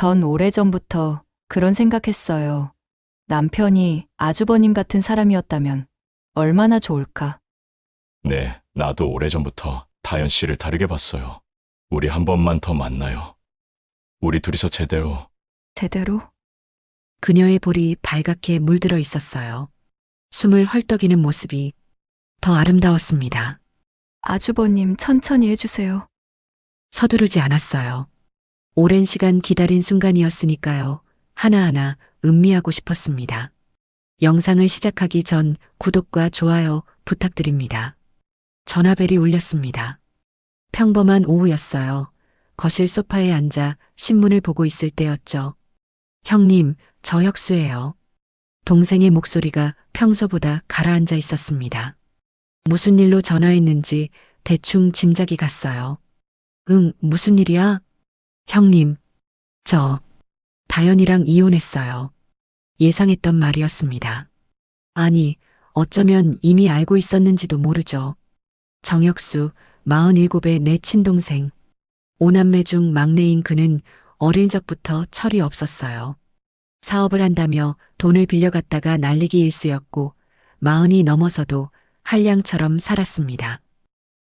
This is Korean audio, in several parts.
전 오래전부터 그런 생각했어요. 남편이 아주버님 같은 사람이었다면 얼마나 좋을까. 네, 나도 오래전부터 다현 씨를 다르게 봤어요. 우리 한 번만 더 만나요. 우리 둘이서 제대로. 제대로? 그녀의 볼이 발갛게 물들어 있었어요. 숨을 헐떡이는 모습이 더 아름다웠습니다. 아주버님 천천히 해주세요. 서두르지 않았어요. 오랜 시간 기다린 순간이었으니까요. 하나하나 음미하고 싶었습니다. 영상을 시작하기 전 구독과 좋아요 부탁드립니다. 전화벨이 울렸습니다. 평범한 오후였어요. 거실 소파에 앉아 신문을 보고 있을 때였죠. 형님, 저 혁수예요. 동생의 목소리가 평소보다 가라앉아 있었습니다. 무슨 일로 전화했는지 대충 짐작이 갔어요. 응, 무슨 일이야? 형님, 저 다현이랑 이혼했어요. 예상했던 말이었습니다. 아니, 어쩌면 이미 알고 있었는지도 모르죠. 정혁수, 47의 내 친동생. 오남매 중 막내인 그는 어릴 적부터 철이 없었어요. 사업을 한다며 돈을 빌려갔다가 날리기 일쑤였고 40이 넘어서도 한량처럼 살았습니다.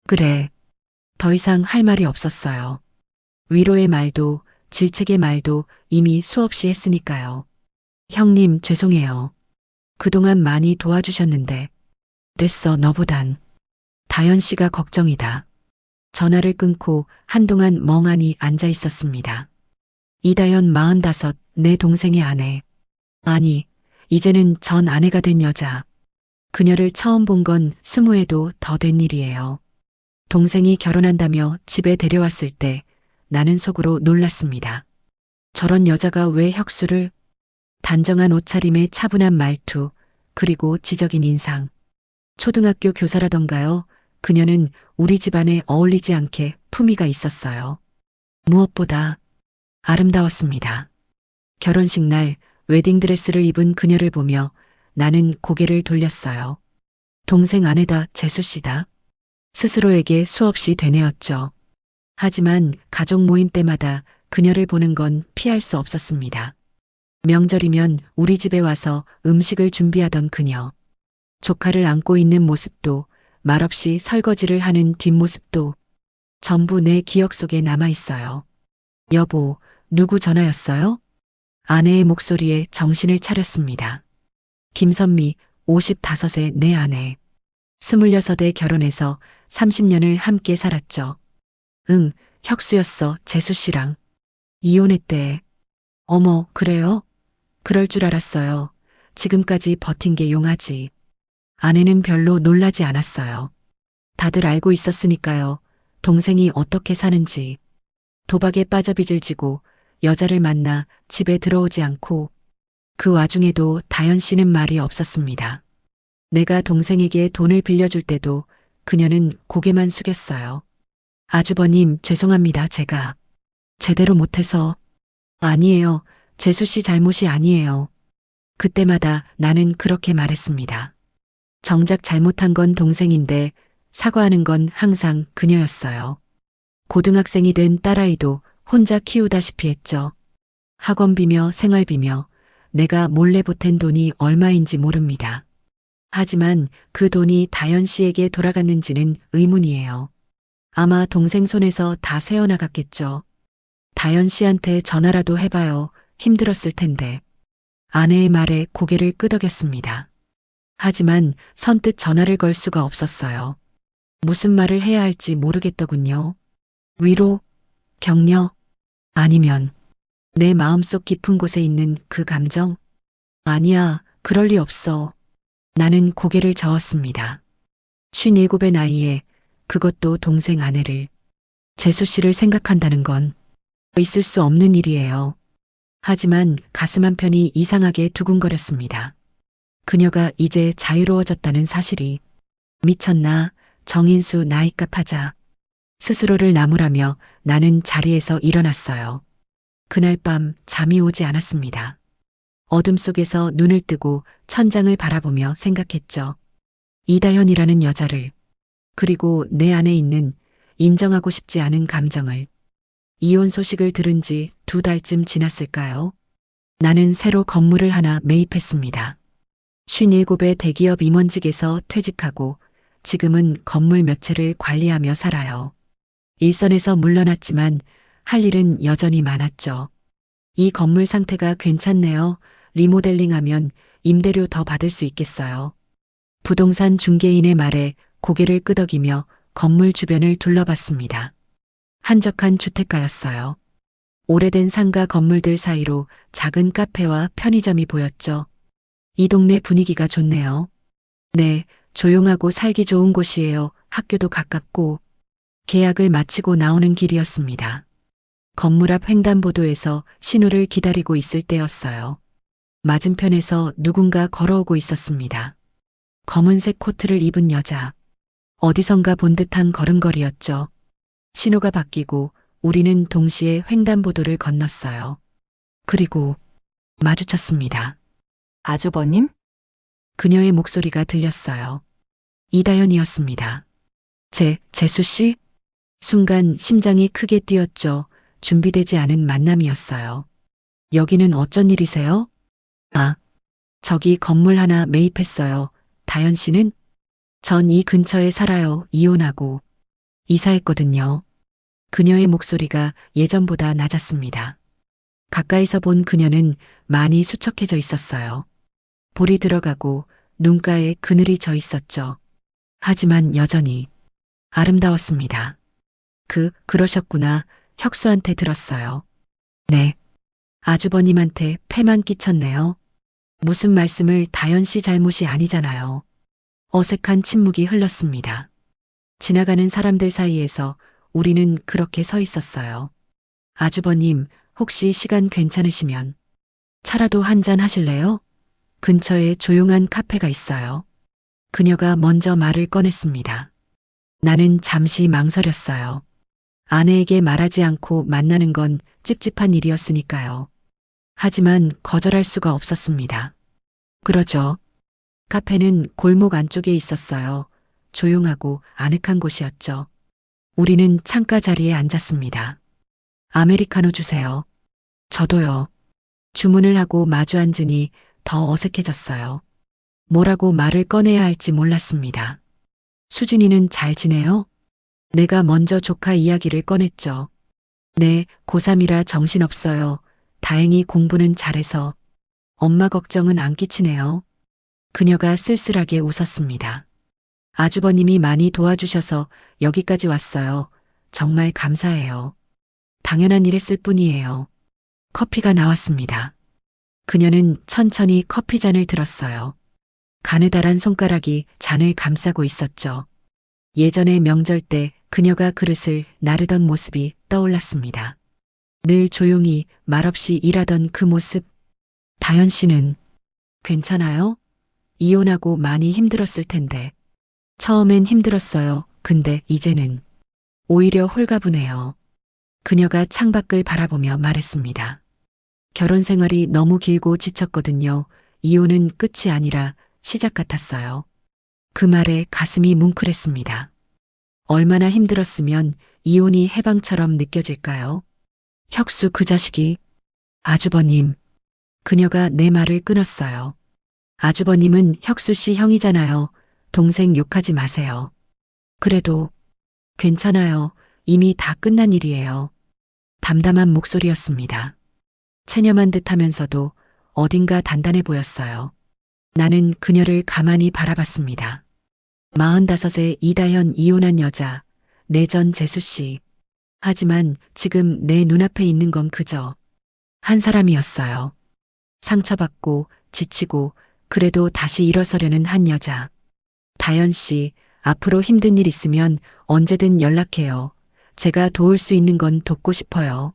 그래, 더 이상 할 말이 없었어요. 위로의 말도 질책의 말도 이미 수없이 했으니까요. 형님, 죄송해요. 그동안 많이 도와주셨는데. 됐어, 너보단. 다현 씨가 걱정이다. 전화를 끊고 한동안 멍하니 앉아 있었습니다. 이다현 45, 내 동생의 아내. 아니, 이제는 전 아내가 된 여자. 그녀를 처음 본 건 20에도 더 된 일이에요. 동생이 결혼한다며 집에 데려왔을 때 나는 속으로 놀랐습니다. 저런 여자가 왜 혁수를? 단정한 옷차림에 차분한 말투, 그리고 지적인 인상. 초등학교 교사라던가요? 그녀는 우리 집안에 어울리지 않게 품위가 있었어요. 무엇보다 아름다웠습니다. 결혼식 날 웨딩드레스를 입은 그녀를 보며 나는 고개를 돌렸어요. 동생 아내다, 재수 씨다. 스스로에게 수없이 되뇌었죠. 하지만 가족 모임 때마다 그녀를 보는 건 피할 수 없었습니다. 명절이면 우리 집에 와서 음식을 준비하던 그녀. 조카를 안고 있는 모습도 말없이 설거지를 하는 뒷모습도 전부 내 기억 속에 남아 있어요. 여보, 누구 전화였어요? 아내의 목소리에 정신을 차렸습니다. 김선미, 55의 내 아내. 26에 결혼해서 30년을 함께 살았죠. 응, 혁수였어, 재수 씨랑. 이혼했대. 어머, 그래요? 그럴 줄 알았어요. 지금까지 버틴 게 용하지. 아내는 별로 놀라지 않았어요. 다들 알고 있었으니까요. 동생이 어떻게 사는지. 도박에 빠져 빚을 지고 여자를 만나 집에 들어오지 않고 그 와중에도 다현 씨는 말이 없었습니다. 내가 동생에게 돈을 빌려줄 때도 그녀는 고개만 숙였어요. 아주버님, 죄송합니다. 제가 제대로 못해서. 아니에요. 재수 씨 잘못이 아니에요. 그때마다 나는 그렇게 말했습니다. 정작 잘못한 건 동생인데 사과하는 건 항상 그녀였어요. 고등학생이 된 딸아이도 혼자 키우다시피 했죠. 학원비며 생활비며 내가 몰래 보탠 돈이 얼마인지 모릅니다. 하지만 그 돈이 다현 씨에게 돌아갔는지는 의문이에요. 아마 동생 손에서 다 새어나갔겠죠. 다현 씨한테 전화라도 해봐요. 힘들었을 텐데. 아내의 말에 고개를 끄덕였습니다. 하지만 선뜻 전화를 걸 수가 없었어요. 무슨 말을 해야 할지 모르겠더군요. 위로, 격려, 아니면 내 마음속 깊은 곳에 있는 그 감정? 아니야, 그럴 리 없어. 나는 고개를 저었습니다. 57의 나이에 그것도 동생 아내를, 재수 씨를 생각한다는 건 있을 수 없는 일이에요. 하지만 가슴 한편이 이상하게 두근거렸습니다. 그녀가 이제 자유로워졌다는 사실이. 미쳤나? 정인수 나이값 하자. 스스로를 나무라며 나는 자리에서 일어났어요. 그날 밤 잠이 오지 않았습니다. 어둠 속에서 눈을 뜨고 천장을 바라보며 생각했죠. 이다현이라는 여자를, 그리고 내 안에 있는 인정하고 싶지 않은 감정을. 이혼 소식을 들은 지 2달쯤 지났을까요? 나는 새로 건물을 하나 매입했습니다. 57의 대기업 임원직에서 퇴직하고 지금은 건물 몇 채를 관리하며 살아요. 일선에서 물러났지만 할 일은 여전히 많았죠. 이 건물 상태가 괜찮네요. 리모델링하면 임대료 더 받을 수 있겠어요. 부동산 중개인의 말에 고개를 끄덕이며 건물 주변을 둘러봤습니다. 한적한 주택가였어요. 오래된 상가 건물들 사이로 작은 카페와 편의점이 보였죠. 이 동네 분위기가 좋네요. 네, 조용하고 살기 좋은 곳이에요. 학교도 가깝고. 계약을 마치고 나오는 길이었습니다. 건물 앞 횡단보도에서 신호를 기다리고 있을 때였어요. 맞은편에서 누군가 걸어오고 있었습니다. 검은색 코트를 입은 여자. 어디선가 본 듯한 걸음걸이였죠. 신호가 바뀌고 우리는 동시에 횡단보도를 건넜어요. 그리고 마주쳤습니다. 아주버님? 그녀의 목소리가 들렸어요. 이다연이었습니다. 재수 씨? 순간 심장이 크게 뛰었죠. 준비되지 않은 만남이었어요. 여기는 어쩐 일이세요? 아, 저기 건물 하나 매입했어요. 다연 씨는? 전 이 근처에 살아요. 이혼하고. 이사했거든요. 그녀의 목소리가 예전보다 낮았습니다. 가까이서 본 그녀는 많이 수척해져 있었어요. 볼이 들어가고 눈가에 그늘이 져 있었죠. 하지만 여전히 아름다웠습니다. 그러셨구나. 혁수한테 들었어요. 네. 아주버님한테 패만 끼쳤네요. 무슨 말씀을 다연 씨 잘못이 아니잖아요. 어색한 침묵이 흘렀습니다. 지나가는 사람들 사이에서 우리는 그렇게 서 있었어요. 아주버님, 혹시 시간 괜찮으시면 차라도 한잔 하실래요? 근처에 조용한 카페가 있어요. 그녀가 먼저 말을 꺼냈습니다. 나는 잠시 망설였어요. 아내에게 말하지 않고 만나는 건 찝찝한 일이었으니까요. 하지만 거절할 수가 없었습니다. 그러죠. 카페는 골목 안쪽에 있었어요. 조용하고 아늑한 곳이었죠. 우리는 창가 자리에 앉았습니다. 아메리카노 주세요. 저도요. 주문을 하고 마주 앉으니 더 어색해졌어요. 뭐라고 말을 꺼내야 할지 몰랐습니다. 수진이는 잘 지내요? 내가 먼저 조카 이야기를 꺼냈죠. 네, 고3이라 정신없어요. 다행히 공부는 잘해서. 엄마 걱정은 안 끼치네요. 그녀가 쓸쓸하게 웃었습니다. 아주버님이 많이 도와주셔서 여기까지 왔어요. 정말 감사해요. 당연한 일 했을 뿐이에요. 커피가 나왔습니다. 그녀는 천천히 커피잔을 들었어요. 가느다란 손가락이 잔을 감싸고 있었죠. 예전의 명절 때 그녀가 그릇을 나르던 모습이 떠올랐습니다. 늘 조용히 말없이 일하던 그 모습. 다연 씨는 괜찮아요? 이혼하고 많이 힘들었을 텐데. 처음엔 힘들었어요. 근데 이제는 오히려 홀가분해요. 그녀가 창밖을 바라보며 말했습니다. 결혼 생활이 너무 길고 지쳤거든요. 이혼은 끝이 아니라 시작 같았어요. 그 말에 가슴이 뭉클했습니다. 얼마나 힘들었으면 이혼이 해방처럼 느껴질까요? 혁수 그 자식이. 아주버님. 그녀가 내 말을 끊었어요. 아주버님은 혁수 씨 형이잖아요. 동생 욕하지 마세요. 그래도 괜찮아요. 이미 다 끝난 일이에요. 담담한 목소리였습니다. 체념한 듯 하면서도 어딘가 단단해 보였어요. 나는 그녀를 가만히 바라봤습니다. 45세 이다현 이혼한 여자, 내전 재수씨. 하지만 지금 내 눈앞에 있는 건 그저 한 사람이었어요. 상처받고 지치고 그래도 다시 일어서려는 한 여자. 다연 씨, 앞으로 힘든 일 있으면 언제든 연락해요. 제가 도울 수 있는 건 돕고 싶어요.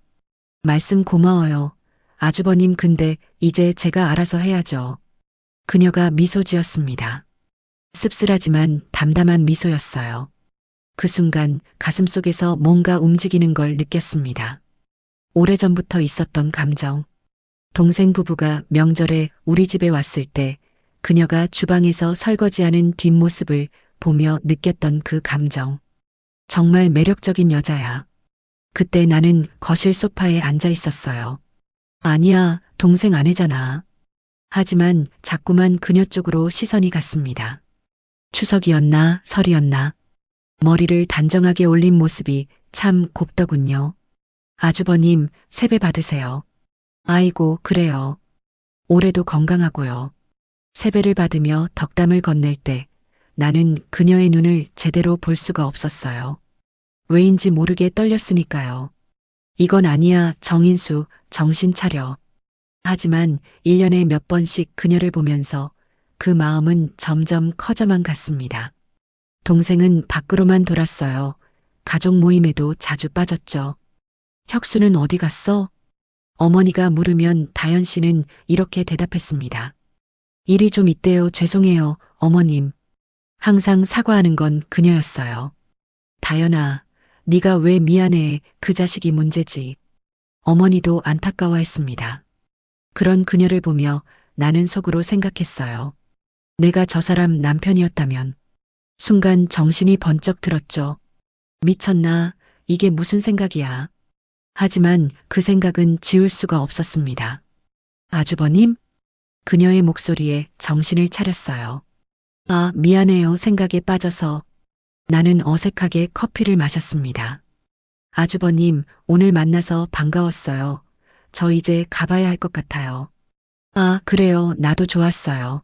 말씀 고마워요. 아주버님 근데 이제 제가 알아서 해야죠. 그녀가 미소 지었습니다. 씁쓸하지만 담담한 미소였어요. 그 순간 가슴속에서 뭔가 움직이는 걸 느꼈습니다. 오래전부터 있었던 감정. 동생 부부가 명절에 우리 집에 왔을 때 그녀가 주방에서 설거지하는 뒷모습을 보며 느꼈던 그 감정. 정말 매력적인 여자야. 그때 나는 거실 소파에 앉아 있었어요. 아니야, 동생 아내잖아. 하지만 자꾸만 그녀 쪽으로 시선이 갔습니다. 추석이었나, 설이었나. 머리를 단정하게 올린 모습이 참 곱더군요. 아주버님, 세배 받으세요. 아이고, 그래요. 올해도 건강하고요. 세배를 받으며 덕담을 건넬 때 나는 그녀의 눈을 제대로 볼 수가 없었어요. 왜인지 모르게 떨렸으니까요. 이건 아니야, 정인수, 정신 차려. 하지만 1년에 몇 번씩 그녀를 보면서 그 마음은 점점 커져만 갔습니다. 동생은 밖으로만 돌았어요. 가족 모임에도 자주 빠졌죠. 혁수는 어디 갔어? 어머니가 물으면 다현 씨는 이렇게 대답했습니다. 일이 좀 있대요. 죄송해요, 어머님. 항상 사과하는 건 그녀였어요. 다현아, 네가 왜 미안해. 그 자식이 문제지. 어머니도 안타까워했습니다. 그런 그녀를 보며 나는 속으로 생각했어요. 내가 저 사람 남편이었다면. 순간 정신이 번쩍 들었죠. 미쳤나? 이게 무슨 생각이야? 하지만 그 생각은 지울 수가 없었습니다. 아주버님? 그녀의 목소리에 정신을 차렸어요. 아, 미안해요. 생각에 빠져서. 나는 어색하게 커피를 마셨습니다. 아주버님, 오늘 만나서 반가웠어요. 저 이제 가봐야 할 것 같아요. 아, 그래요. 나도 좋았어요.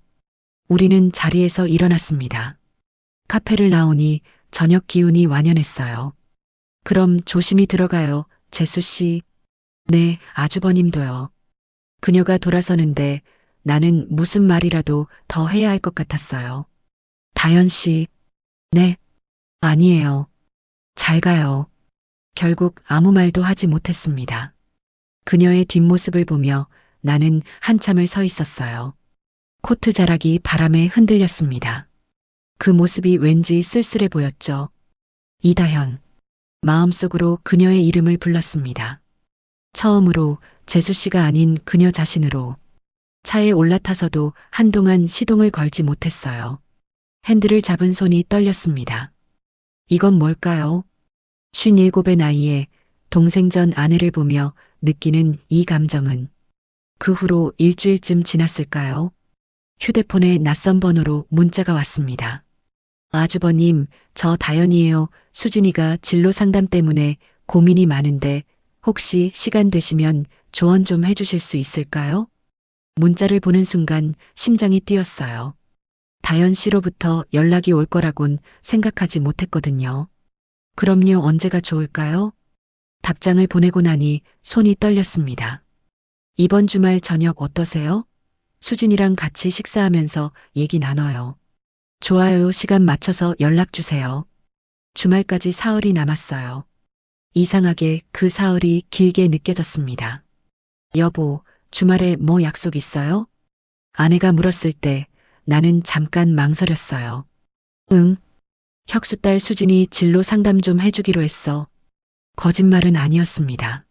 우리는 자리에서 일어났습니다. 카페를 나오니 저녁 기운이 완연했어요. 그럼 조심히 들어가요, 재수 씨. 네, 아주버님도요. 그녀가 돌아서는데 나는 무슨 말이라도 더 해야 할 것 같았어요. 다현 씨. 네. 아니에요. 잘 가요. 결국 아무 말도 하지 못했습니다. 그녀의 뒷모습을 보며 나는 한참을 서 있었어요. 코트 자락이 바람에 흔들렸습니다. 그 모습이 왠지 쓸쓸해 보였죠. 이다현. 마음속으로 그녀의 이름을 불렀습니다. 처음으로 재수 씨가 아닌 그녀 자신으로. 차에 올라타서도 한동안 시동을 걸지 못했어요. 핸들을 잡은 손이 떨렸습니다. 이건 뭘까요? 57의 나이에 동생 전 아내를 보며 느끼는 이 감정은 그 후로 일주일쯤 지났을까요? 휴대폰에 낯선 번호로 문자가 왔습니다. 아주버님, 저 다현이에요. 수진이가 진로 상담 때문에 고민이 많은데 혹시 시간 되시면 조언 좀 해주실 수 있을까요? 문자를 보는 순간 심장이 뛰었어요. 다현 씨로부터 연락이 올 거라곤 생각하지 못했거든요. 그럼요, 언제가 좋을까요? 답장을 보내고 나니 손이 떨렸습니다. 이번 주말 저녁 어떠세요? 수진이랑 같이 식사하면서 얘기 나눠요. 좋아요, 시간 맞춰서 연락 주세요. 주말까지 사흘이 남았어요. 이상하게 그 사흘이 길게 느껴졌습니다. 여보, 주말에 뭐 약속 있어요? 아내가 물었을 때 나는 잠깐 망설였어요. 응. 혁수 딸 수진이 진로 상담 좀 해주기로 했어. 거짓말은 아니었습니다.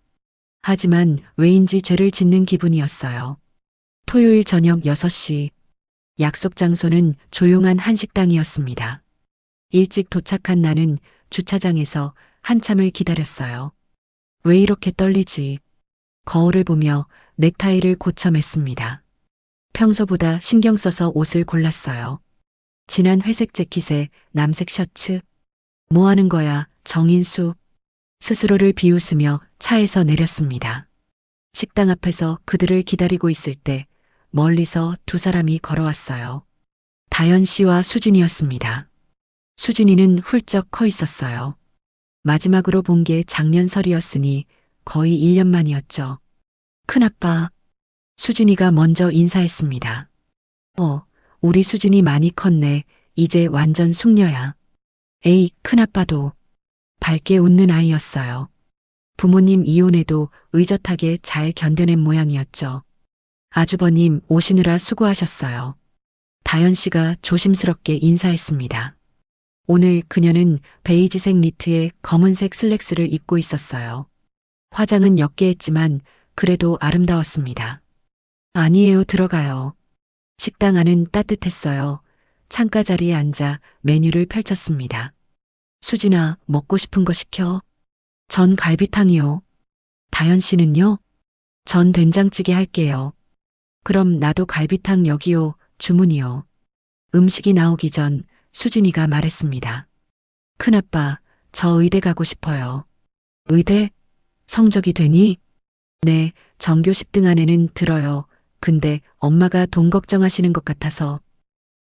하지만 왜인지 죄를 짓는 기분이었어요. 토요일 저녁 6시. 약속 장소는 조용한 한식당이었습니다. 일찍 도착한 나는 주차장에서 한참을 기다렸어요. 왜 이렇게 떨리지? 거울을 보며 넥타이를 고쳐 맸습니다. 평소보다 신경 써서 옷을 골랐어요. 진한 회색 재킷에 남색 셔츠. 뭐 하는 거야, 정인수. 스스로를 비웃으며 차에서 내렸습니다. 식당 앞에서 그들을 기다리고 있을 때 멀리서 두 사람이 걸어왔어요. 다현 씨와 수진이었습니다. 수진이는 훌쩍 커 있었어요. 마지막으로 본 게 작년 설이었으니 거의 1년 만이었죠. 큰아빠. 수진이가 먼저 인사했습니다. 우리 수진이 많이 컸네. 이제 완전 숙녀야. 에이, 큰아빠도. 밝게 웃는 아이였어요. 부모님 이혼에도 의젓하게 잘 견뎌낸 모양이었죠. 아주버님 오시느라 수고하셨어요. 다현 씨가 조심스럽게 인사했습니다. 오늘 그녀는 베이지색 니트에 검은색 슬랙스를 입고 있었어요. 화장은 옅게 했지만 그래도 아름다웠습니다. 아니에요, 들어가요. 식당 안은 따뜻했어요. 창가 자리에 앉아 메뉴를 펼쳤습니다. 수진아, 먹고 싶은 거 시켜. 전 갈비탕이요. 다현 씨는요? 전 된장찌개 할게요. 그럼 나도 갈비탕 여기요. 주문이요. 음식이 나오기 전 수진이가 말했습니다. 큰아빠, 저 의대 가고 싶어요. 의대? 성적이 되니? 네, 전교 10등 안에는 들어요. 근데 엄마가 돈 걱정하시는 것 같아서.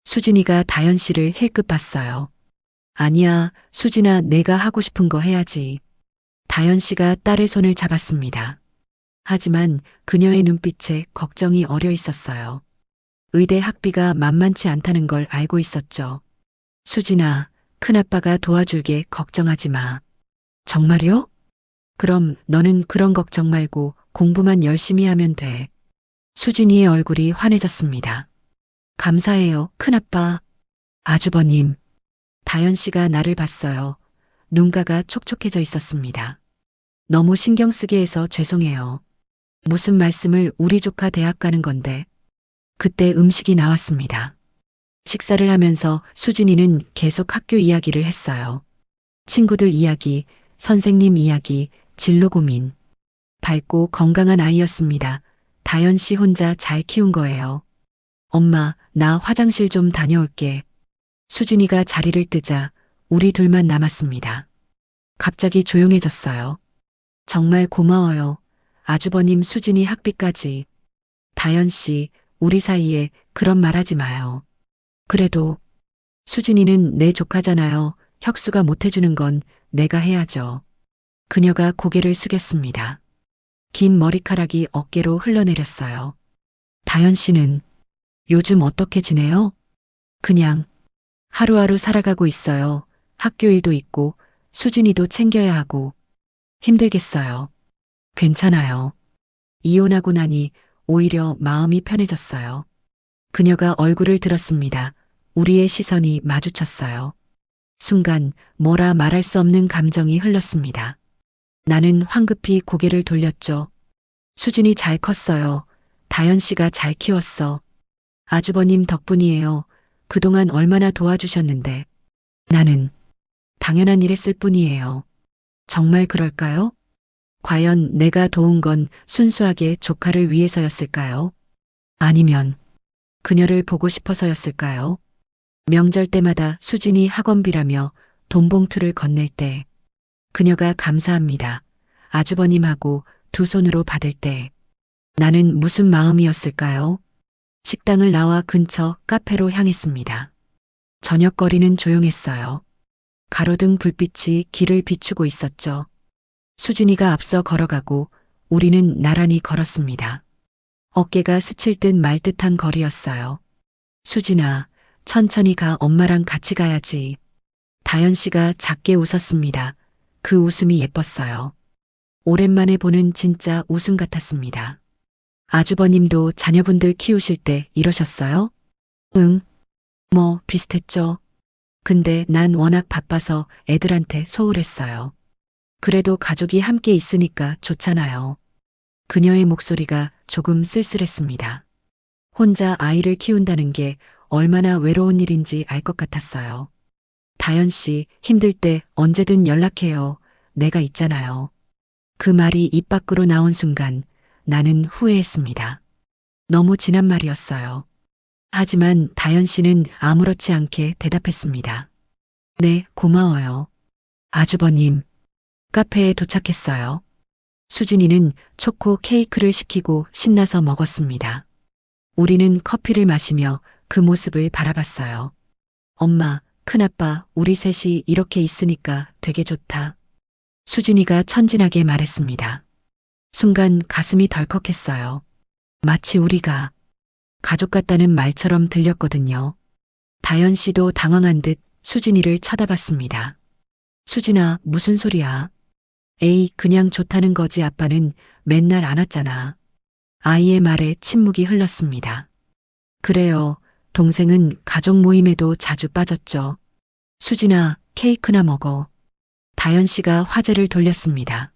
수진이가 다현 씨를 힐끗 봤어요. 아니야, 수진아, 내가 하고 싶은 거 해야지. 다현 씨가 딸의 손을 잡았습니다. 하지만 그녀의 눈빛에 걱정이 어려 있었어요. 의대 학비가 만만치 않다는 걸 알고 있었죠. 수진아, 큰아빠가 도와줄게. 걱정하지 마. 정말요? 그럼 너는 그런 걱정 말고 공부만 열심히 하면 돼. 수진이의 얼굴이 환해졌습니다. 감사해요, 큰아빠. 아주버님. 다현 씨가 나를 봤어요. 눈가가 촉촉해져 있었습니다. 너무 신경 쓰게 해서 죄송해요. 무슨 말씀을, 우리 조카 대학 가는 건데. 그때 음식이 나왔습니다. 식사를 하면서 수진이는 계속 학교 이야기를 했어요. 친구들 이야기, 선생님 이야기, 진로 고민. 밝고 건강한 아이였습니다. 다현 씨 혼자 잘 키운 거예요. 엄마, 나 화장실 좀 다녀올게. 수진이가 자리를 뜨자 우리 둘만 남았습니다. 갑자기 조용해졌어요. 정말 고마워요. 아주버님, 수진이 학비까지. 다현 씨, 우리 사이에 그런 말 하지 마요. 그래도 수진이는 내 조카잖아요. 혁수가 못해주는 건 내가 해야죠. 그녀가 고개를 숙였습니다. 긴 머리카락이 어깨로 흘러내렸어요. 다현 씨는 요즘 어떻게 지내요? 그냥 하루하루 살아가고 있어요. 학교 일도 있고 수진이도 챙겨야 하고 힘들겠어요. 괜찮아요. 이혼하고 나니 오히려 마음이 편해졌어요. 그녀가 얼굴을 들었습니다. 우리의 시선이 마주쳤어요. 순간 뭐라 말할 수 없는 감정이 흘렀습니다. 나는 황급히 고개를 돌렸죠. 수진이 잘 컸어요. 다현 씨가 잘 키웠어. 아주버님 덕분이에요. 그동안 얼마나 도와주셨는데. 나는 당연한 일 했을 뿐이에요. 정말 그럴까요? 과연 내가 도운 건 순수하게 조카를 위해서였을까요? 아니면 그녀를 보고 싶어서였을까요? 명절 때마다 수진이 학원비라며 돈 봉투를 건넬 때 그녀가 감사합니다. 아주버님하고 두 손으로 받을 때 나는 무슨 마음이었을까요? 식당을 나와 근처 카페로 향했습니다. 저녁거리는 조용했어요. 가로등 불빛이 길을 비추고 있었죠. 수진이가 앞서 걸어가고 우리는 나란히 걸었습니다. 어깨가 스칠 듯 말 듯한 거리였어요. 수진아, 천천히 가. 엄마랑 같이 가야지. 다현 씨가 작게 웃었습니다. 그 웃음이 예뻤어요. 오랜만에 보는 진짜 웃음 같았습니다. 아주버님도 자녀분들 키우실 때 이러셨어요? 응. 뭐 비슷했죠. 근데 난 워낙 바빠서 애들한테 소홀했어요. 그래도 가족이 함께 있으니까 좋잖아요. 그녀의 목소리가 조금 쓸쓸했습니다. 혼자 아이를 키운다는 게 얼마나 외로운 일인지 알 것 같았어요. 다현 씨, 힘들 때 언제든 연락해요. 내가 있잖아요. 그 말이 입 밖으로 나온 순간 나는 후회했습니다. 너무 지난 말이었어요. 하지만 다현 씨는 아무렇지 않게 대답했습니다. 네, 고마워요. 아주버님. 카페에 도착했어요. 수진이는 초코 케이크를 시키고 신나서 먹었습니다. 우리는 커피를 마시며 그 모습을 바라봤어요. 엄마, 큰아빠, 우리 셋이 이렇게 있으니까 되게 좋다. 수진이가 천진하게 말했습니다. 순간 가슴이 덜컥했어요. 마치 우리가 가족 같다는 말처럼 들렸거든요. 다현 씨도 당황한 듯 수진이를 쳐다봤습니다. 수진아, 무슨 소리야? 에이, 그냥 좋다는 거지. 아빠는 맨날 안 왔잖아. 아이의 말에 침묵이 흘렀습니다. 그래요. 동생은 가족 모임에도 자주 빠졌죠. 수진아, 케이크나 먹어. 다현 씨가 화제를 돌렸습니다.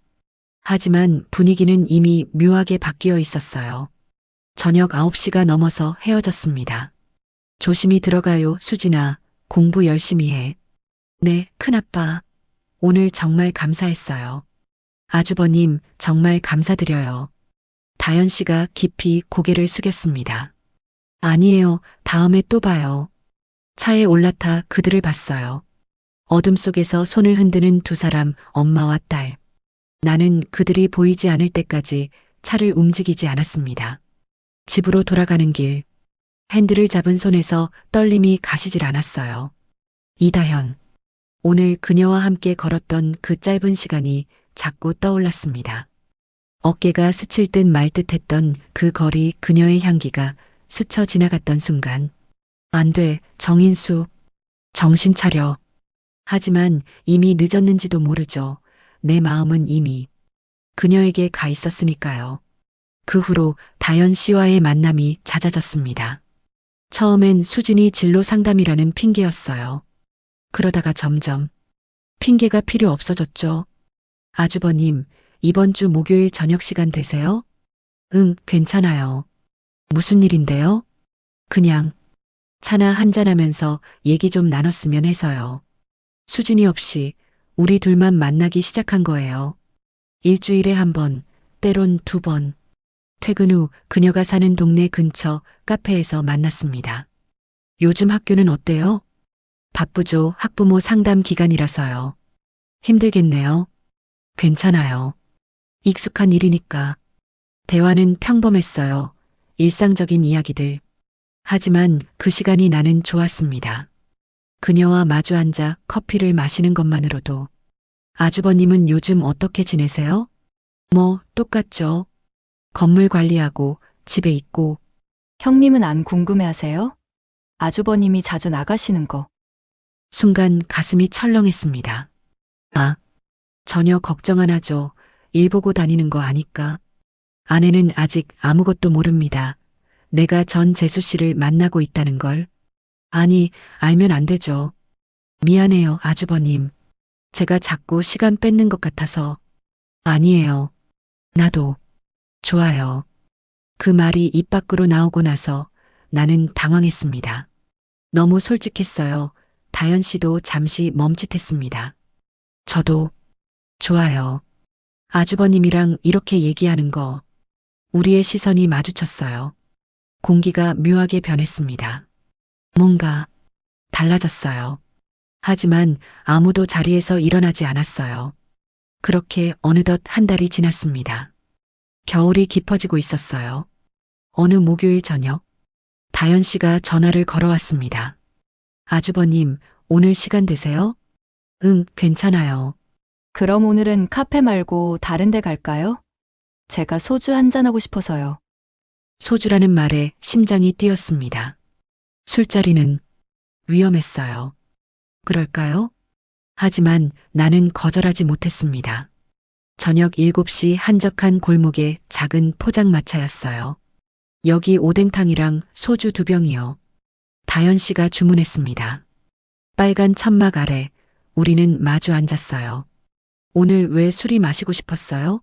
하지만 분위기는 이미 묘하게 바뀌어 있었어요. 저녁 9시가 넘어서 헤어졌습니다. 조심히 들어가요, 수진아. 공부 열심히 해. 네, 큰아빠. 오늘 정말 감사했어요. 아주버님, 정말 감사드려요. 다현 씨가 깊이 고개를 숙였습니다. 아니에요. 다음에 또 봐요. 차에 올라타 그들을 봤어요. 어둠 속에서 손을 흔드는 두 사람, 엄마와 딸. 나는 그들이 보이지 않을 때까지 차를 움직이지 않았습니다. 집으로 돌아가는 길, 핸들을 잡은 손에서 떨림이 가시질 않았어요. 이다현. 오늘 그녀와 함께 걸었던 그 짧은 시간이 자꾸 떠올랐습니다. 어깨가 스칠 듯 말 듯했던 그 거리, 그녀의 향기가 스쳐 지나갔던 순간. 안 돼, 정인수. 정신 차려. 하지만 이미 늦었는지도 모르죠. 내 마음은 이미 그녀에게 가 있었으니까요. 그 후로 다현 씨와의 만남이 잦아졌습니다. 처음엔 수진이 진로 상담이라는 핑계였어요. 그러다가 점점 핑계가 필요 없어졌죠. 아주버님, 이번 주 목요일 저녁 시간 되세요? 응, 괜찮아요. 무슨 일인데요? 그냥 차나 한잔하면서 얘기 좀 나눴으면 해서요. 수진이 없이 우리 둘만 만나기 시작한 거예요. 일주일에 한 번, 때론 두 번. 퇴근 후 그녀가 사는 동네 근처 카페에서 만났습니다. 요즘 학교는 어때요? 바쁘죠. 학부모 상담 기간이라서요. 힘들겠네요. 괜찮아요. 익숙한 일이니까. 대화는 평범했어요. 일상적인 이야기들. 하지만 그 시간이 나는 좋았습니다. 그녀와 마주 앉아 커피를 마시는 것만으로도. 아주버님은 요즘 어떻게 지내세요? 뭐, 똑같죠. 건물 관리하고 집에 있고. 형님은 안 궁금해하세요? 아주버님이 자주 나가시는 거. 순간 가슴이 철렁했습니다. 아, 전혀 걱정 안 하죠. 일 보고 다니는 거 아니까. 아내는 아직 아무것도 모릅니다. 내가 전 재수 씨를 만나고 있다는 걸. 아니, 알면 안 되죠. 미안해요, 아주버님. 제가 자꾸 시간 뺏는 것 같아서. 아니에요. 나도. 좋아요. 그 말이 입 밖으로 나오고 나서 나는 당황했습니다. 너무 솔직했어요. 다현 씨도 잠시 멈칫했습니다. 저도 좋아요. 아주버님이랑 이렇게 얘기하는 거. 우리의 시선이 마주쳤어요. 공기가 묘하게 변했습니다. 뭔가 달라졌어요. 하지만 아무도 자리에서 일어나지 않았어요. 그렇게 어느덧 한 달이 지났습니다. 겨울이 깊어지고 있었어요. 어느 목요일 저녁, 다현 씨가 전화를 걸어왔습니다. 아주버님, 오늘 시간 되세요? 응, 괜찮아요. 그럼 오늘은 카페 말고 다른 데 갈까요? 제가 소주 한잔하고 싶어서요. 소주라는 말에 심장이 뛰었습니다. 술자리는 위험했어요. 그럴까요? 하지만 나는 거절하지 못했습니다. 저녁 7시 한적한 골목의 작은 포장마차였어요. 여기 오뎅탕이랑 소주 2병이요. 다현 씨가 주문했습니다. 빨간 천막 아래 우리는 마주 앉았어요. 오늘 왜 술이 마시고 싶었어요?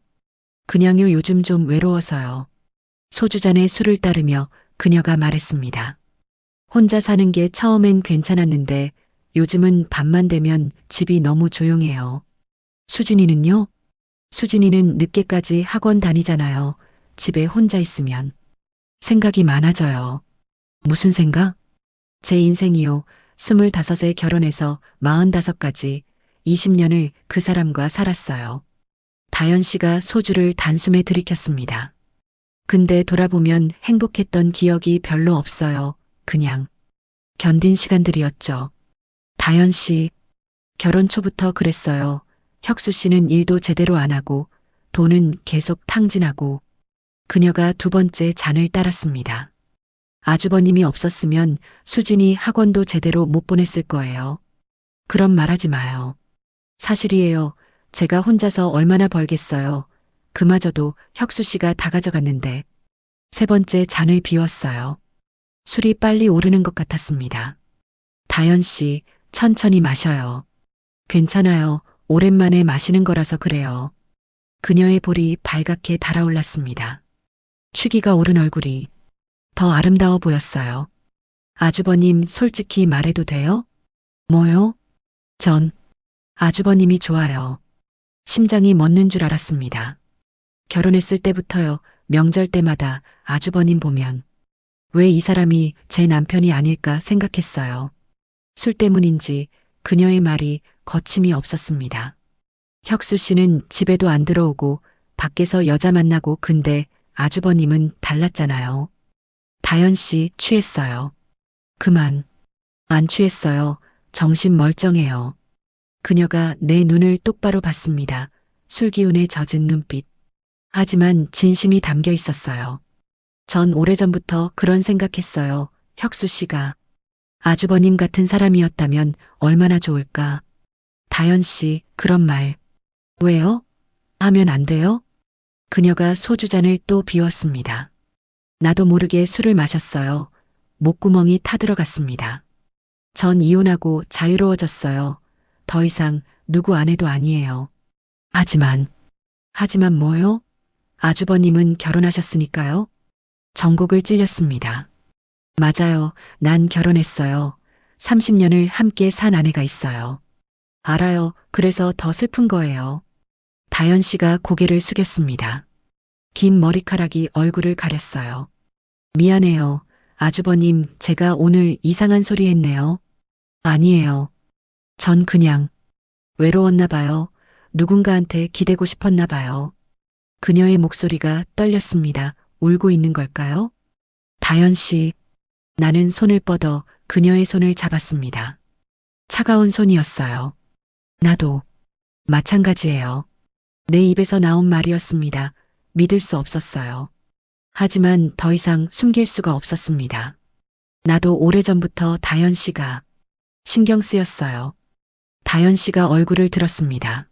그냥요, 요즘 좀 외로워서요. 소주잔에 술을 따르며 그녀가 말했습니다. 혼자 사는 게 처음엔 괜찮았는데 요즘은 밤만 되면 집이 너무 조용해요. 수진이는요? 수진이는 늦게까지 학원 다니잖아요. 집에 혼자 있으면. 생각이 많아져요. 무슨 생각? 제 인생이요. 25에 결혼해서 45까지 20년을 그 사람과 살았어요. 다현 씨가 소주를 단숨에 들이켰습니다. 근데 돌아보면 행복했던 기억이 별로 없어요. 그냥 견딘 시간들이었죠. 다현 씨, 결혼 초부터 그랬어요. 혁수 씨는 일도 제대로 안 하고 돈은 계속 탕진하고. 그녀가 두 번째 잔을 따랐습니다. 아주버님이 없었으면 수진이 학원도 제대로 못 보냈을 거예요. 그런 말하지 마요. 사실이에요. 제가 혼자서 얼마나 벌겠어요. 그마저도 혁수 씨가 다 가져갔는데. 세 번째 잔을 비웠어요. 술이 빨리 오르는 것 같았습니다. 다현 씨, 천천히 마셔요. 괜찮아요. 오랜만에 마시는 거라서 그래요. 그녀의 볼이 발갛게 달아올랐습니다. 취기가 오른 얼굴이 더 아름다워 보였어요. 아주버님, 솔직히 말해도 돼요? 뭐요? 전 아주버님이 좋아요. 심장이 멎는 줄 알았습니다. 결혼했을 때부터요, 명절 때마다 아주버님 보면 왜 이 사람이 제 남편이 아닐까 생각했어요. 술 때문인지 그녀의 말이 거침이 없었습니다. 혁수 씨는 집에도 안 들어오고 밖에서 여자 만나고 근데 아주버님은 달랐잖아요. 다현 씨 취했어요. 그만. 안 취했어요. 정신 멀쩡해요. 그녀가 내 눈을 똑바로 봤습니다. 술기운에 젖은 눈빛. 하지만 진심이 담겨 있었어요. 전 오래전부터 그런 생각했어요. 혁수 씨가 아주버님 같은 사람이었다면 얼마나 좋을까. 다현 씨, 그런 말. 왜요? 하면 안 돼요? 그녀가 소주잔을 또 비웠습니다. 나도 모르게 술을 마셨어요. 목구멍이 타들어갔습니다. 전 이혼하고 자유로워졌어요. 더 이상 누구 아내도 아니에요. 하지만 뭐요? 아주버님은 결혼하셨으니까요? 전곡을 찔렸습니다. 맞아요. 난 결혼했어요. 30년을 함께 산 아내가 있어요. 알아요. 그래서 더 슬픈 거예요. 다현 씨가 고개를 숙였습니다. 긴 머리카락이 얼굴을 가렸어요. 미안해요. 아주버님, 제가 오늘 이상한 소리 했네요. 아니에요. 전 그냥 외로웠나 봐요. 누군가한테 기대고 싶었나 봐요. 그녀의 목소리가 떨렸습니다. 울고 있는 걸까요? 다현 씨, 나는 손을 뻗어 그녀의 손을 잡았습니다. 차가운 손이었어요. 나도 마찬가지예요. 내 입에서 나온 말이었습니다. 믿을 수 없었어요. 하지만 더 이상 숨길 수가 없었습니다. 나도 오래전부터 다현 씨가 신경 쓰였어요. 다현 씨가 얼굴을 들었습니다.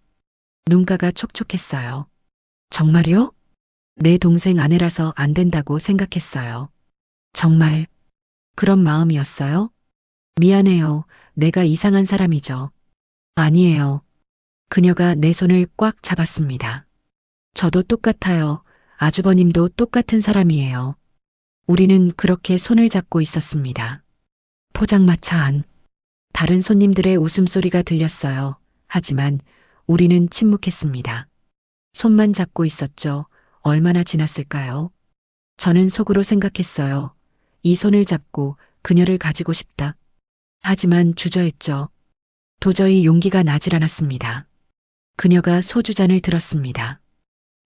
눈가가 촉촉했어요. 정말요? 내 동생 아내라서 안 된다고 생각했어요. 정말 그런 마음이었어요? 미안해요. 내가 이상한 사람이죠. 아니에요. 그녀가 내 손을 꽉 잡았습니다. 저도 똑같아요. 아주버님도 똑같은 사람이에요. 우리는 그렇게 손을 잡고 있었습니다. 포장마차 안. 다른 손님들의 웃음소리가 들렸어요. 하지만 우리는 침묵했습니다. 손만 잡고 있었죠. 얼마나 지났을까요? 저는 속으로 생각했어요. 이 손을 잡고 그녀를 가지고 싶다. 하지만 주저했죠. 도저히 용기가 나질 않았습니다. 그녀가 소주잔을 들었습니다.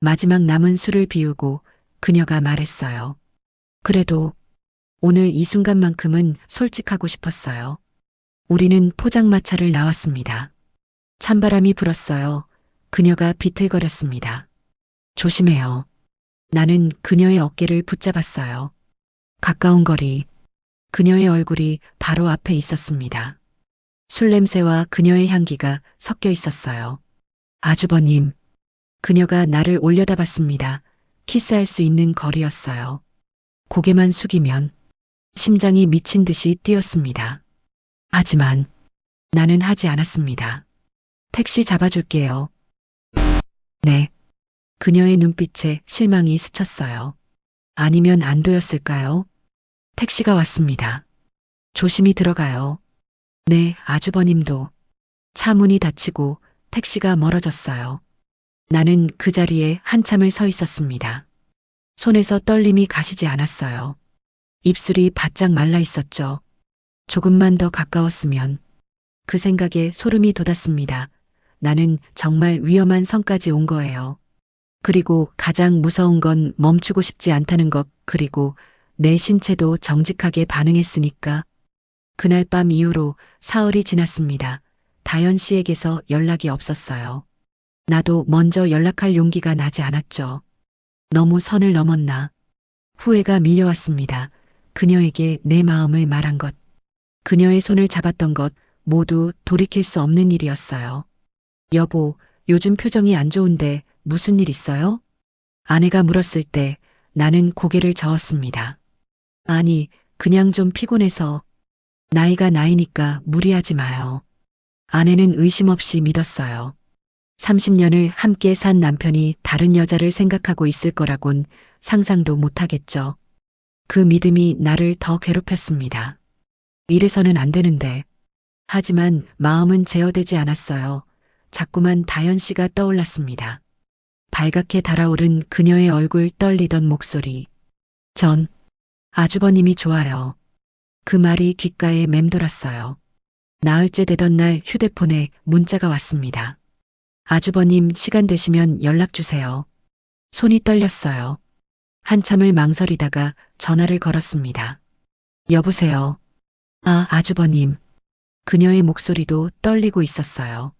마지막 남은 술을 비우고 그녀가 말했어요. 그래도 오늘 이 순간만큼은 솔직하고 싶었어요. 우리는 포장마차를 나왔습니다. 찬바람이 불었어요. 그녀가 비틀거렸습니다. 조심해요. 나는 그녀의 어깨를 붙잡았어요. 가까운 거리. 그녀의 얼굴이 바로 앞에 있었습니다. 술 냄새와 그녀의 향기가 섞여 있었어요. 아주버님. 그녀가 나를 올려다봤습니다. 키스할 수 있는 거리였어요. 고개만 숙이면 심장이 미친 듯이 뛰었습니다. 하지만 나는 하지 않았습니다. 택시 잡아줄게요. 네. 그녀의 눈빛에 실망이 스쳤어요. 아니면 안도였을까요? 택시가 왔습니다. 조심히 들어가요. 네, 아주버님도. 차 문이 닫히고 택시가 멀어졌어요. 나는 그 자리에 한참을 서 있었습니다. 손에서 떨림이 가시지 않았어요. 입술이 바짝 말라 있었죠. 조금만 더 가까웠으면. 그 생각에 소름이 돋았습니다. 나는 정말 위험한 선까지 온 거예요. 그리고 가장 무서운 건 멈추고 싶지 않다는 것, 그리고 내 신체도 정직하게 반응했으니까. 그날 밤 이후로 사흘이 지났습니다. 다현 씨에게서 연락이 없었어요. 나도 먼저 연락할 용기가 나지 않았죠. 너무 선을 넘었나. 후회가 밀려왔습니다. 그녀에게 내 마음을 말한 것. 그녀의 손을 잡았던 것 모두 돌이킬 수 없는 일이었어요. 여보, 요즘 표정이 안 좋은데 무슨 일 있어요? 아내가 물었을 때 나는 고개를 저었습니다. 아니, 그냥 좀 피곤해서. 나이가 나이니까 무리하지 마요. 아내는 의심 없이 믿었어요. 30년을 함께 산 남편이 다른 여자를 생각하고 있을 거라곤 상상도 못하겠죠. 그 믿음이 나를 더 괴롭혔습니다. 이래서는 안 되는데. 하지만 마음은 제어되지 않았어요. 자꾸만 다현 씨가 떠올랐습니다. 발갛게 달아오른 그녀의 얼굴, 떨리던 목소리. 전 아주버님이 좋아요. 그 말이 귓가에 맴돌았어요. 나흘째 되던 날 휴대폰에 문자가 왔습니다. 아주버님 시간 되시면 연락 주세요. 손이 떨렸어요. 한참을 망설이다가 전화를 걸었습니다. 여보세요. 아, 아주버님. 그녀의 목소리도 떨리고 있었어요.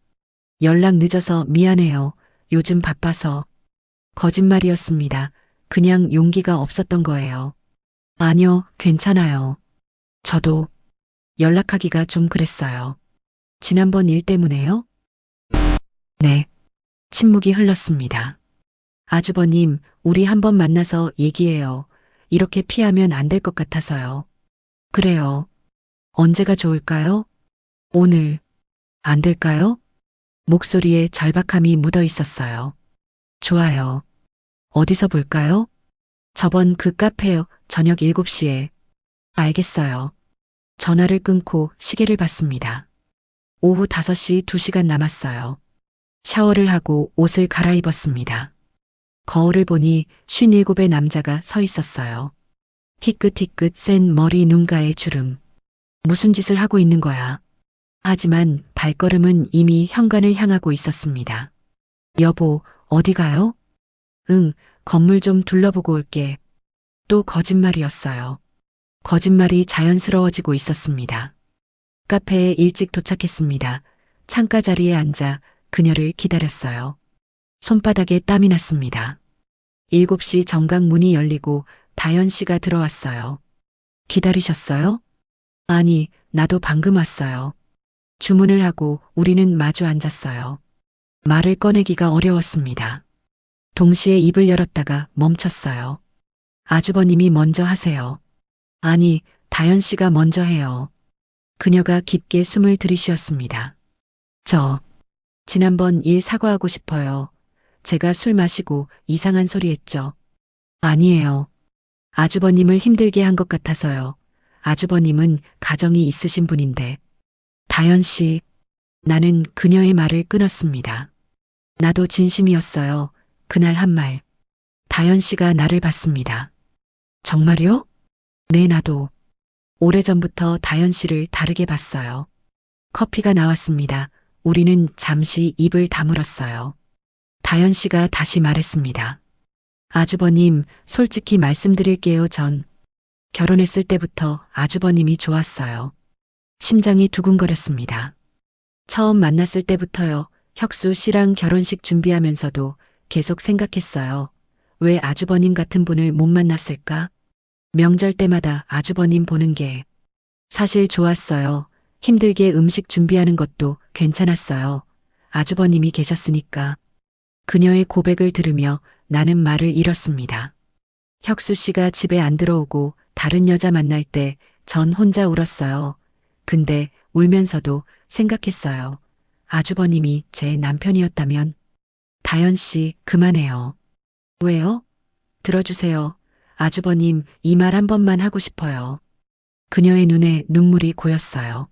연락 늦어서 미안해요. 요즘 바빠서. 거짓말이었습니다. 그냥 용기가 없었던 거예요. 아니요, 괜찮아요. 저도 연락하기가 좀 그랬어요. 지난번 일 때문에요? 네. 침묵이 흘렀습니다. 아주버님, 우리 한번 만나서 얘기해요. 이렇게 피하면 안 될 것 같아서요. 그래요. 언제가 좋을까요? 오늘. 안 될까요? 목소리에 절박함이 묻어 있었어요. 좋아요. 어디서 볼까요? 저번 그 카페요. 저녁 7시에. 알겠어요. 전화를 끊고 시계를 봤습니다. 오후 5시 2시간 남았어요. 샤워를 하고 옷을 갈아입었습니다. 거울을 보니 57의 남자가 서 있었어요. 희끗희끗 센 머리 눈가에 주름. 무슨 짓을 하고 있는 거야? 하지만 발걸음은 이미 현관을 향하고 있었습니다. 여보, 어디 가요? 응, 건물 좀 둘러보고 올게. 또 거짓말이었어요. 거짓말이 자연스러워지고 있었습니다. 카페에 일찍 도착했습니다. 창가 자리에 앉아 그녀를 기다렸어요. 손바닥에 땀이 났습니다. 7시 정각 문이 열리고 다현 씨가 들어왔어요. 기다리셨어요? 아니, 나도 방금 왔어요. 주문을 하고 우리는 마주 앉았어요. 말을 꺼내기가 어려웠습니다. 동시에 입을 열었다가 멈췄어요. 아주버님이 먼저 하세요. 아니, 다현 씨가 먼저 해요. 그녀가 깊게 숨을 들이쉬었습니다. 지난번 일 사과하고 싶어요. 제가 술 마시고 이상한 소리 했죠. 아니에요. 아주버님을 힘들게 한 것 같아서요. 아주버님은 가정이 있으신 분인데. 다현 씨, 나는 그녀의 말을 끊었습니다. 나도 진심이었어요. 그날 한 말. 다현 씨가 나를 봤습니다. 정말요? 네, 나도. 오래전부터 다현 씨를 다르게 봤어요. 커피가 나왔습니다. 우리는 잠시 입을 다물었어요. 다현 씨가 다시 말했습니다. 아주버님, 솔직히 말씀드릴게요. 전 결혼했을 때부터 아주버님이 좋았어요. 심장이 두근거렸습니다. 처음 만났을 때부터요. 혁수 씨랑 결혼식 준비하면서도 계속 생각했어요. 왜 아주버님 같은 분을 못 만났을까? 명절 때마다 아주버님 보는 게 사실 좋았어요. 힘들게 음식 준비하는 것도 괜찮았어요. 아주버님이 계셨으니까. 그녀의 고백을 들으며 나는 말을 잃었습니다. 혁수 씨가 집에 안 들어오고 다른 여자 만날 때 전 혼자 울었어요. 근데 울면서도 생각했어요. 아주버님이 제 남편이었다면. 다현 씨, 그만해요. 왜요? 들어주세요. 아주버님, 이 말 한 번만 하고 싶어요. 그녀의 눈에 눈물이 고였어요.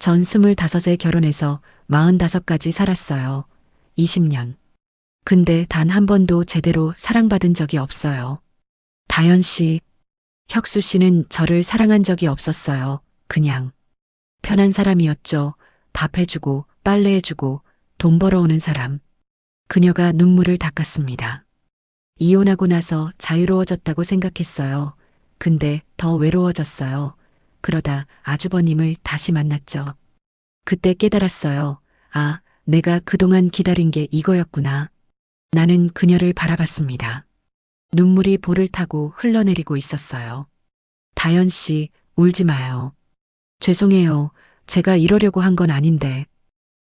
전 25에 결혼해서 45까지 살았어요. 20년. 근데 단 한 번도 제대로 사랑받은 적이 없어요. 다현 씨, 혁수 씨는 저를 사랑한 적이 없었어요. 그냥 편한 사람이었죠. 밥 해주고 빨래해주고 돈 벌어오는 사람. 그녀가 눈물을 닦았습니다. 이혼하고 나서 자유로워졌다고 생각했어요. 근데 더 외로워졌어요. 그러다 아주버님을 다시 만났죠. 그때 깨달았어요. 아, 내가 그동안 기다린 게 이거였구나. 나는 그녀를 바라봤습니다. 눈물이 볼을 타고 흘러내리고 있었어요. 다현 씨, 울지 마요. 죄송해요. 제가 이러려고 한 건 아닌데.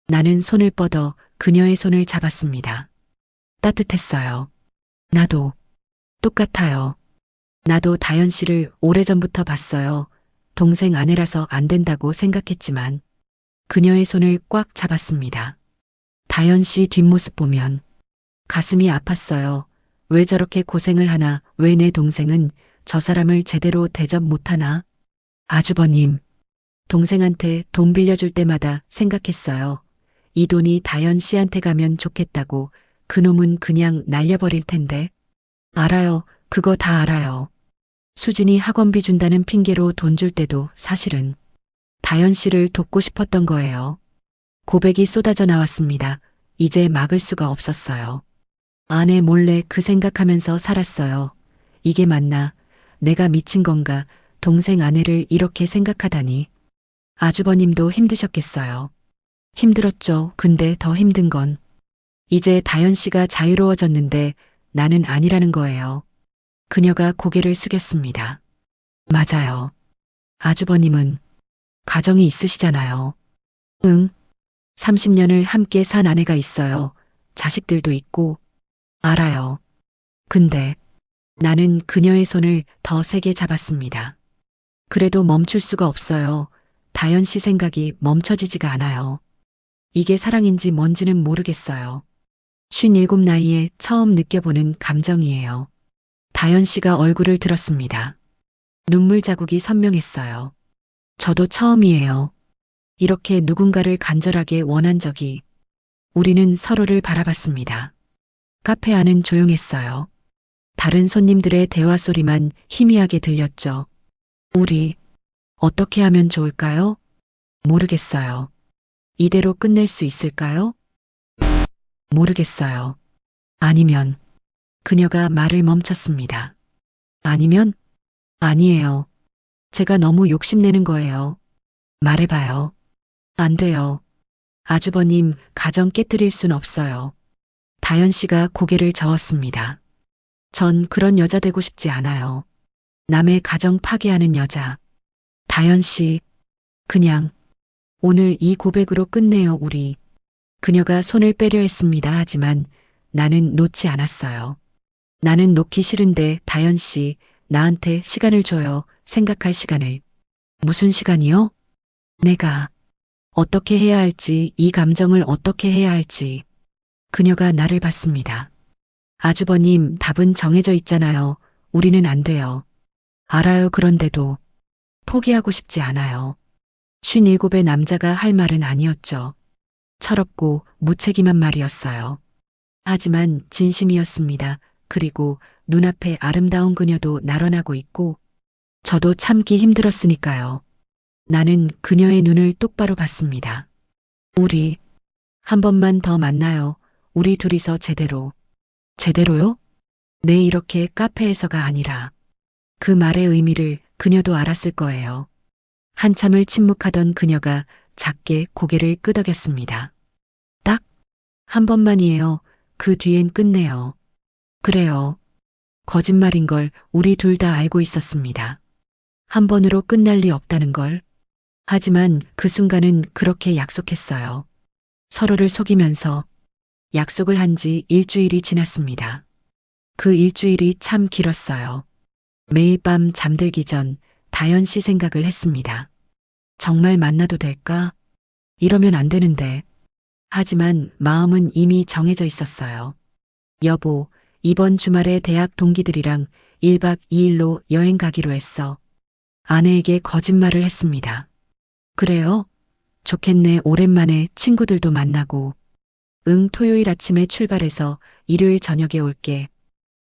나는 손을 뻗어 그녀의 손을 잡았습니다. 따뜻했어요. 나도. 똑같아요. 나도 다현 씨를 오래전부터 봤어요. 동생 아내라서 안 된다고 생각했지만 그녀의 손을 꽉 잡았습니다. 다현 씨 뒷모습 보면 가슴이 아팠어요. 왜 저렇게 고생을 하나, 왜 내 동생은 저 사람을 제대로 대접 못하나? 아주버님, 동생한테 돈 빌려줄 때마다 생각했어요. 이 돈이 다현 씨한테 가면 좋겠다고 그놈은 그냥 날려버릴 텐데. 알아요. 그거 다 알아요. 수진이 학원비 준다는 핑계로 돈 줄 때도 사실은 다현 씨를 돕고 싶었던 거예요. 고백이 쏟아져 나왔습니다. 이제 막을 수가 없었어요. 아내 몰래 그 생각하면서 살았어요. 이게 맞나? 내가 미친 건가? 동생 아내를 이렇게 생각하다니. 아주버님도 힘드셨겠어요. 힘들었죠. 근데 더 힘든 건 이제 다현 씨가 자유로워졌는데 나는 아니라는 거예요. 그녀가 고개를 숙였습니다. 맞아요. 아주버님은 가정이 있으시잖아요. 응. 30년을 함께 산 아내가 있어요. 자식들도 있고. 알아요. 근데 나는 그녀의 손을 더 세게 잡았습니다. 그래도 멈출 수가 없어요. 다현 씨 생각이 멈춰지지가 않아요. 이게 사랑인지 뭔지는 모르겠어요. 57 나이에 처음 느껴보는 감정이에요. 다현 씨가 얼굴을 들었습니다. 눈물 자국이 선명했어요. 저도 처음이에요. 이렇게 누군가를 간절하게 원한 적이. 우리는 서로를 바라봤습니다. 카페 안은 조용했어요. 다른 손님들의 대화 소리만 희미하게 들렸죠. 우리 어떻게 하면 좋을까요? 모르겠어요. 이대로 끝낼 수 있을까요? 모르겠어요. 아니면 그녀가 말을 멈췄습니다. 아니면? 아니에요. 제가 너무 욕심내는 거예요. 말해봐요. 안 돼요. 아주버님, 가정 깨뜨릴 순 없어요. 다현 씨가 고개를 저었습니다. 전 그런 여자 되고 싶지 않아요. 남의 가정 파괴하는 여자. 다현 씨, 그냥 오늘 이 고백으로 끝내요, 우리. 그녀가 손을 빼려 했습니다. 하지만 나는 놓지 않았어요. 나는 놓기 싫은데 다현 씨, 나한테 시간을 줘요. 생각할 시간을. 무슨 시간이요? 내가 어떻게 해야 할지, 이 감정을 어떻게 해야 할지. 그녀가 나를 봤습니다. 아주버님, 답은 정해져 있잖아요. 우리는 안 돼요. 알아요. 그런데도 포기하고 싶지 않아요. 57의 남자가 할 말은 아니었죠. 철없고 무책임한 말이었어요. 하지만 진심이었습니다. 그리고 눈앞에 아름다운 그녀도 날아나고 있고 저도 참기 힘들었으니까요. 나는 그녀의 눈을 똑바로 봤습니다. 우리 한 번만 더 만나요. 우리 둘이서 제대로. 제대로요? 네, 이렇게 카페에서가 아니라. 그 말의 의미를 그녀도 알았을 거예요. 한참을 침묵하던 그녀가 작게 고개를 끄덕였습니다. 딱 한 번만이에요. 그 뒤엔 끝내요. 그래요. 거짓말인 걸 우리 둘 다 알고 있었습니다. 한 번으로 끝날 리 없다는 걸. 하지만 그 순간은 그렇게 약속했어요. 서로를 속이면서 약속을 한 지 일주일이 지났습니다. 그 일주일이 참 길었어요. 매일 밤 잠들기 전 다현 씨 생각을 했습니다. 정말 만나도 될까? 이러면 안 되는데. 하지만 마음은 이미 정해져 있었어요. 여보, 이번 주말에 대학 동기들이랑 1박 2일로 여행 가기로 했어. 아내에게 거짓말을 했습니다. 그래요? 좋겠네. 오랜만에 친구들도 만나고. 응, 토요일 아침에 출발해서 일요일 저녁에 올게.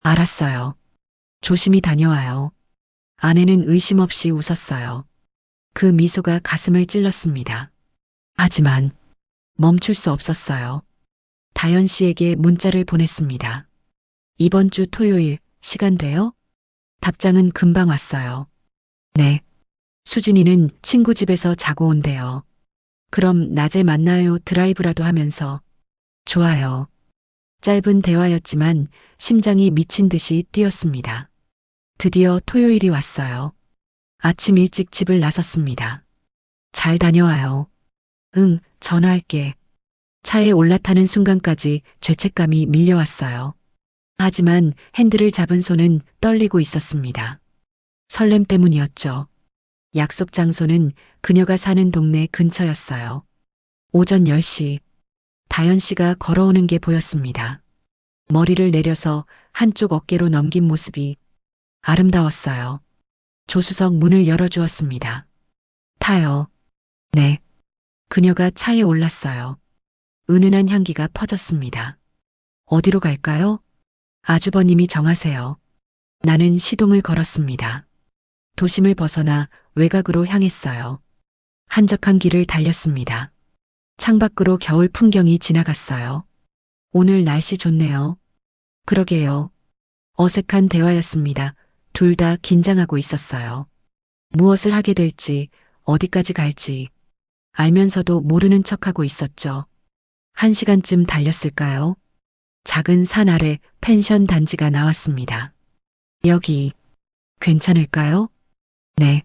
알았어요. 조심히 다녀와요. 아내는 의심 없이 웃었어요. 그 미소가 가슴을 찔렀습니다. 하지만 멈출 수 없었어요. 다현 씨에게 문자를 보냈습니다. 이번 주 토요일 시간 돼요? 답장은 금방 왔어요. 네. 수진이는 친구 집에서 자고 온대요. 그럼 낮에 만나요. 드라이브라도 하면서. 좋아요. 짧은 대화였지만 심장이 미친 듯이 뛰었습니다. 드디어 토요일이 왔어요. 아침 일찍 집을 나섰습니다. 잘 다녀와요. 응, 전화할게. 차에 올라타는 순간까지 죄책감이 밀려왔어요. 하지만 핸들을 잡은 손은 떨리고 있었습니다. 설렘 때문이었죠. 약속 장소는 그녀가 사는 동네 근처였어요. 오전 10시, 다현 씨가 걸어오는 게 보였습니다. 머리를 내려서 한쪽 어깨로 넘긴 모습이 아름다웠어요. 조수석 문을 열어주었습니다. 타요. 네. 그녀가 차에 올랐어요. 은은한 향기가 퍼졌습니다. 어디로 갈까요? 아주버님이 정하세요. 나는 시동을 걸었습니다. 도심을 벗어나 외곽으로 향했어요. 한적한 길을 달렸습니다. 창밖으로 겨울 풍경이 지나갔어요. 오늘 날씨 좋네요. 그러게요. 어색한 대화였습니다. 둘 다 긴장하고 있었어요. 무엇을 하게 될지, 어디까지 갈지 알면서도 모르는 척하고 있었죠. 1시간쯤 달렸을까요? 작은 산 아래 펜션 단지가 나왔습니다. 여기 괜찮을까요? 네.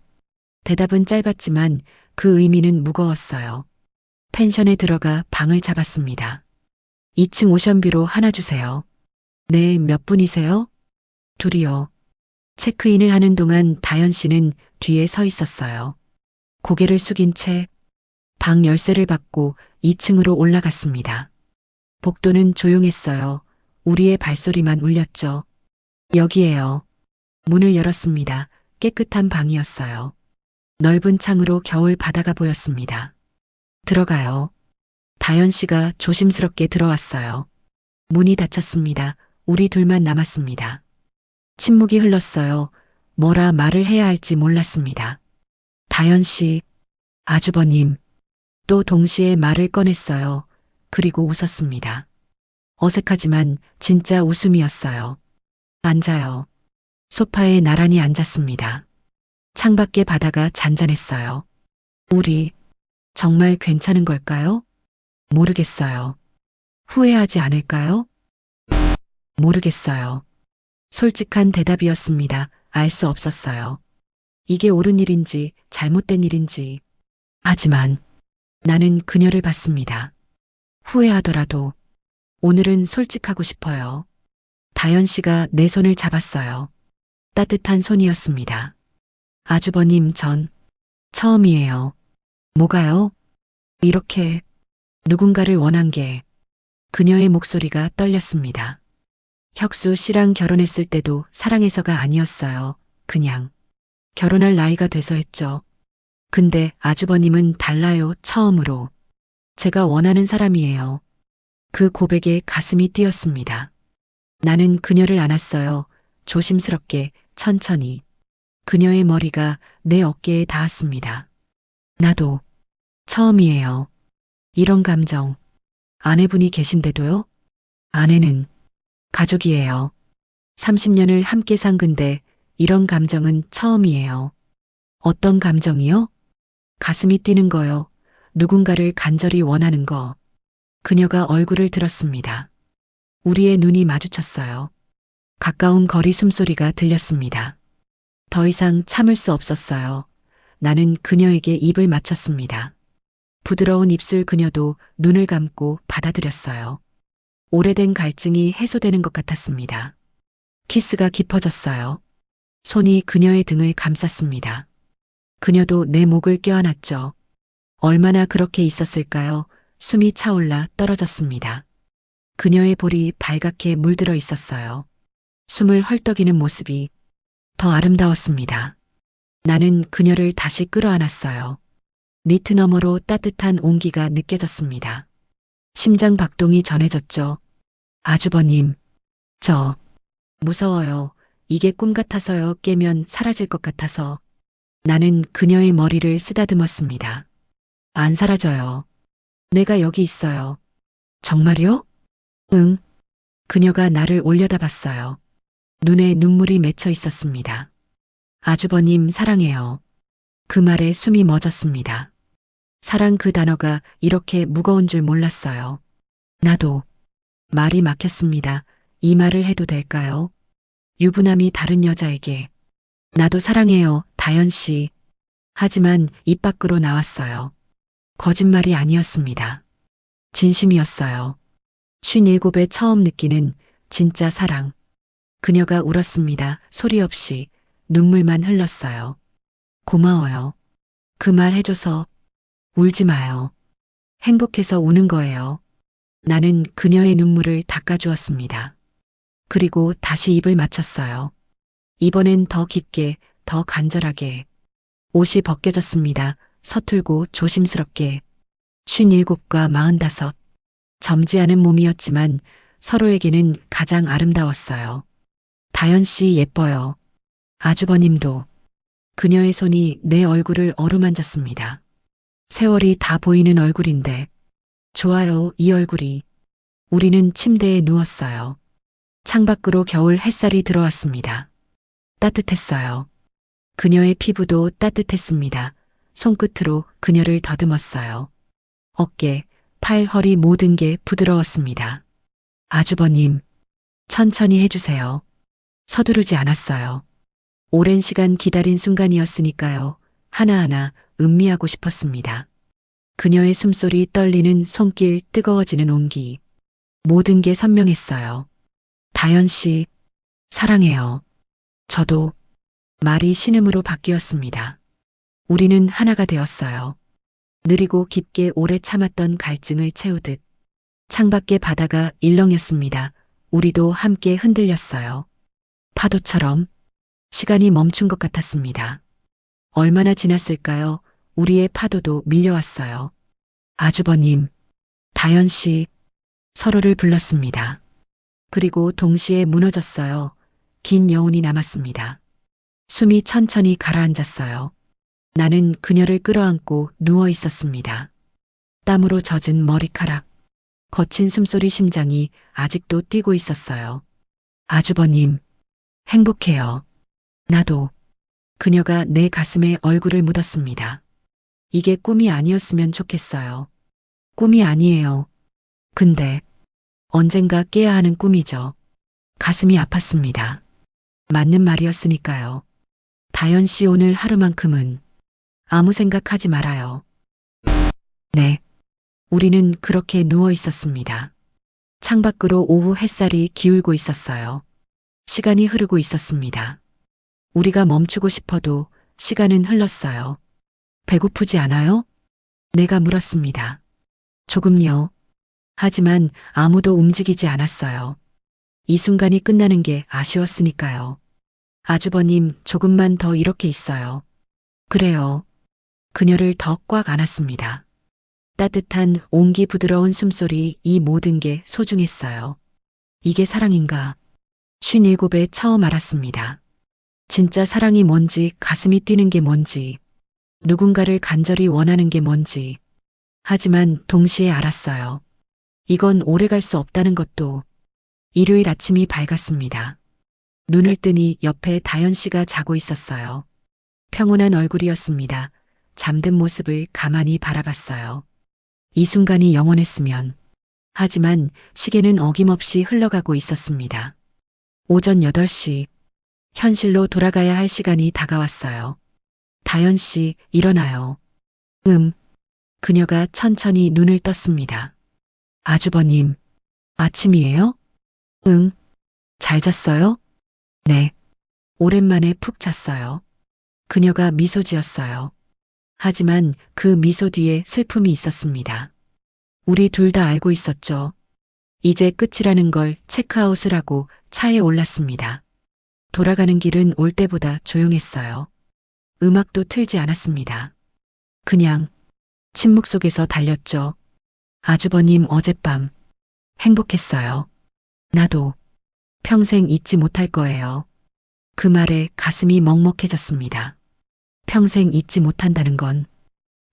대답은 짧았지만 그 의미는 무거웠어요. 펜션에 들어가 방을 잡았습니다. 2층 오션뷰로 하나 주세요. 네, 몇 분이세요? 둘이요. 체크인을 하는 동안 다현 씨는 뒤에 서 있었어요. 고개를 숙인 채 방 열쇠를 받고 2층으로 올라갔습니다. 복도는 조용했어요. 우리의 발소리만 울렸죠. 여기에요. 문을 열었습니다. 깨끗한 방이었어요. 넓은 창으로 겨울 바다가 보였습니다. 들어가요. 다현 씨가 조심스럽게 들어왔어요. 문이 닫혔습니다. 우리 둘만 남았습니다. 침묵이 흘렀어요. 뭐라 말을 해야 할지 몰랐습니다. 다현 씨, 아주버님, 또 동시에 말을 꺼냈어요. 그리고 웃었습니다. 어색하지만 진짜 웃음이었어요. 앉아요. 소파에 나란히 앉았습니다. 창밖의 바다가 잔잔했어요. 우리 정말 괜찮은 걸까요? 모르겠어요. 후회하지 않을까요? 모르겠어요. 솔직한 대답이었습니다. 알 수 없었어요. 이게 옳은 일인지 잘못된 일인지. 하지만 나는 그녀를 봤습니다. 후회하더라도 오늘은 솔직하고 싶어요. 다현 씨가 내 손을 잡았어요. 따뜻한 손이었습니다. 아주버님, 전 처음이에요. 뭐가요? 이렇게 누군가를 원한 게. 그녀의 목소리가 떨렸습니다. 혁수 씨랑 결혼했을 때도 사랑해서가 아니었어요. 그냥 결혼할 나이가 돼서 했죠. 근데 아주버님은 달라요. 처음으로. 제가 원하는 사람이에요. 그 고백에 가슴이 뛰었습니다. 나는 그녀를 안았어요. 조심스럽게, 천천히. 그녀의 머리가 내 어깨에 닿았습니다. 나도 처음이에요. 이런 감정. 아내분이 계신데도요? 아내는 가족이에요. 30년을 함께 산 근데 이런 감정은 처음이에요. 어떤 감정이요? 가슴이 뛰는 거요. 누군가를 간절히 원하는 거. 그녀가 얼굴을 들었습니다. 우리의 눈이 마주쳤어요. 가까운 거리 숨소리가 들렸습니다. 더 이상 참을 수 없었어요. 나는 그녀에게 입을 맞췄습니다. 부드러운 입술 그녀도 눈을 감고 받아들였어요. 오래된 갈증이 해소되는 것 같았습니다. 키스가 깊어졌어요. 손이 그녀의 등을 감쌌습니다. 그녀도 내 목을 껴안았죠. 얼마나 그렇게 있었을까요? 숨이 차올라 떨어졌습니다. 그녀의 볼이 발갛게 물들어 있었어요. 숨을 헐떡이는 모습이 더 아름다웠습니다. 나는 그녀를 다시 끌어안았어요. 니트 너머로 따뜻한 온기가 느껴졌습니다. 심장 박동이 전해졌죠. 아주버님, 저 무서워요. 이게 꿈 같아서요. 깨면 사라질 것 같아서. 나는 그녀의 머리를 쓰다듬었습니다. 안 사라져요. 내가 여기 있어요. 정말요? 응. 그녀가 나를 올려다봤어요. 눈에 눈물이 맺혀 있었습니다. 아주버님 사랑해요. 그 말에 숨이 멎었습니다. 사랑 그 단어가 이렇게 무거운 줄 몰랐어요. 나도. 말이 막혔습니다. 이 말을 해도 될까요? 유부남이 다른 여자에게. 나도 사랑해요, 다현 씨. 하지만 입 밖으로 나왔어요. 거짓말이 아니었습니다. 진심이었어요. 57에 처음 느끼는 진짜 사랑. 그녀가 울었습니다. 소리 없이 눈물만 흘렀어요. 고마워요. 그 말 해줘서. 울지 마요. 행복해서 우는 거예요. 나는 그녀의 눈물을 닦아주었습니다. 그리고 다시 입을 맞췄어요. 이번엔 더 깊게, 더 간절하게. 옷이 벗겨졌습니다. 서툴고 조심스럽게. 57과 45. 젊지 않은 몸이었지만 서로에게는 가장 아름다웠어요. 다현 씨 예뻐요. 아주버님도. 그녀의 손이 내 얼굴을 어루만졌습니다. 세월이 다 보이는 얼굴인데. 좋아요, 이 얼굴이. 우리는 침대에 누웠어요. 창밖으로 겨울 햇살이 들어왔습니다. 따뜻했어요. 그녀의 피부도 따뜻했습니다. 손끝으로 그녀를 더듬었어요. 어깨, 팔, 허리 모든 게 부드러웠습니다. 아주버님, 천천히 해주세요. 서두르지 않았어요. 오랜 시간 기다린 순간이었으니까요. 하나하나 음미하고 싶었습니다. 그녀의 숨소리, 떨리는 손길, 뜨거워지는 온기. 모든 게 선명했어요. 다현 씨, 사랑해요. 저도. 말이 신음으로 바뀌었습니다. 우리는 하나가 되었어요. 느리고 깊게 오래 참았던 갈증을 채우듯. 창밖의 바다가 일렁였습니다. 우리도 함께 흔들렸어요. 파도처럼. 시간이 멈춘 것 같았습니다. 얼마나 지났을까요? 우리의 파도도 밀려왔어요. 아주버님, 다현 씨, 서로를 불렀습니다. 그리고 동시에 무너졌어요. 긴 여운이 남았습니다. 숨이 천천히 가라앉았어요. 나는 그녀를 끌어안고 누워 있었습니다. 땀으로 젖은 머리카락, 거친 숨소리, 심장이 아직도 뛰고 있었어요. 아주버님, 행복해요. 나도. 그녀가 내 가슴에 얼굴을 묻었습니다. 이게 꿈이 아니었으면 좋겠어요. 꿈이 아니에요. 근데 언젠가 깨야 하는 꿈이죠. 가슴이 아팠습니다. 맞는 말이었으니까요. 다현 씨, 오늘 하루만큼은 아무 생각하지 말아요. 네. 우리는 그렇게 누워 있었습니다. 창밖으로 오후 햇살이 기울고 있었어요. 시간이 흐르고 있었습니다. 우리가 멈추고 싶어도 시간은 흘렀어요. 배고프지 않아요? 내가 물었습니다. 조금요. 하지만 아무도 움직이지 않았어요. 이 순간이 끝나는 게 아쉬웠으니까요. 아주버님, 조금만 더 이렇게 있어요. 그래요. 그녀를 더 꽉 안았습니다. 따뜻한 온기, 부드러운 숨소리, 이 모든 게 소중했어요. 이게 사랑인가? 57에 처음 알았습니다. 진짜 사랑이 뭔지, 가슴이 뛰는 게 뭔지, 누군가를 간절히 원하는 게 뭔지. 하지만 동시에 알았어요. 이건 오래갈 수 없다는 것도. 일요일 아침이 밝았습니다. 눈을 뜨니 옆에 다현 씨가 자고 있었어요. 평온한 얼굴이었습니다. 잠든 모습을 가만히 바라봤어요. 이 순간이 영원했으면. 하지만 시계는 어김없이 흘러가고 있었습니다. 오전 8시. 현실로 돌아가야 할 시간이 다가왔어요. 다현 씨, 일어나요. 그녀가 천천히 눈을 떴습니다. 아주버님, 아침이에요? 응. 잘 잤어요? 네. 오랜만에 푹 잤어요. 그녀가 미소 지었어요. 하지만 그 미소 뒤에 슬픔이 있었습니다. 우리 둘 다 알고 있었죠. 이제 끝이라는 걸. 체크아웃을 하고 차에 올랐습니다. 돌아가는 길은 올 때보다 조용했어요. 음악도 틀지 않았습니다. 그냥 침묵 속에서 달렸죠. 아주버님, 어젯밤 행복했어요. 나도. 평생 잊지 못할 거예요. 그 말에 가슴이 먹먹해졌습니다. 평생 잊지 못한다는 건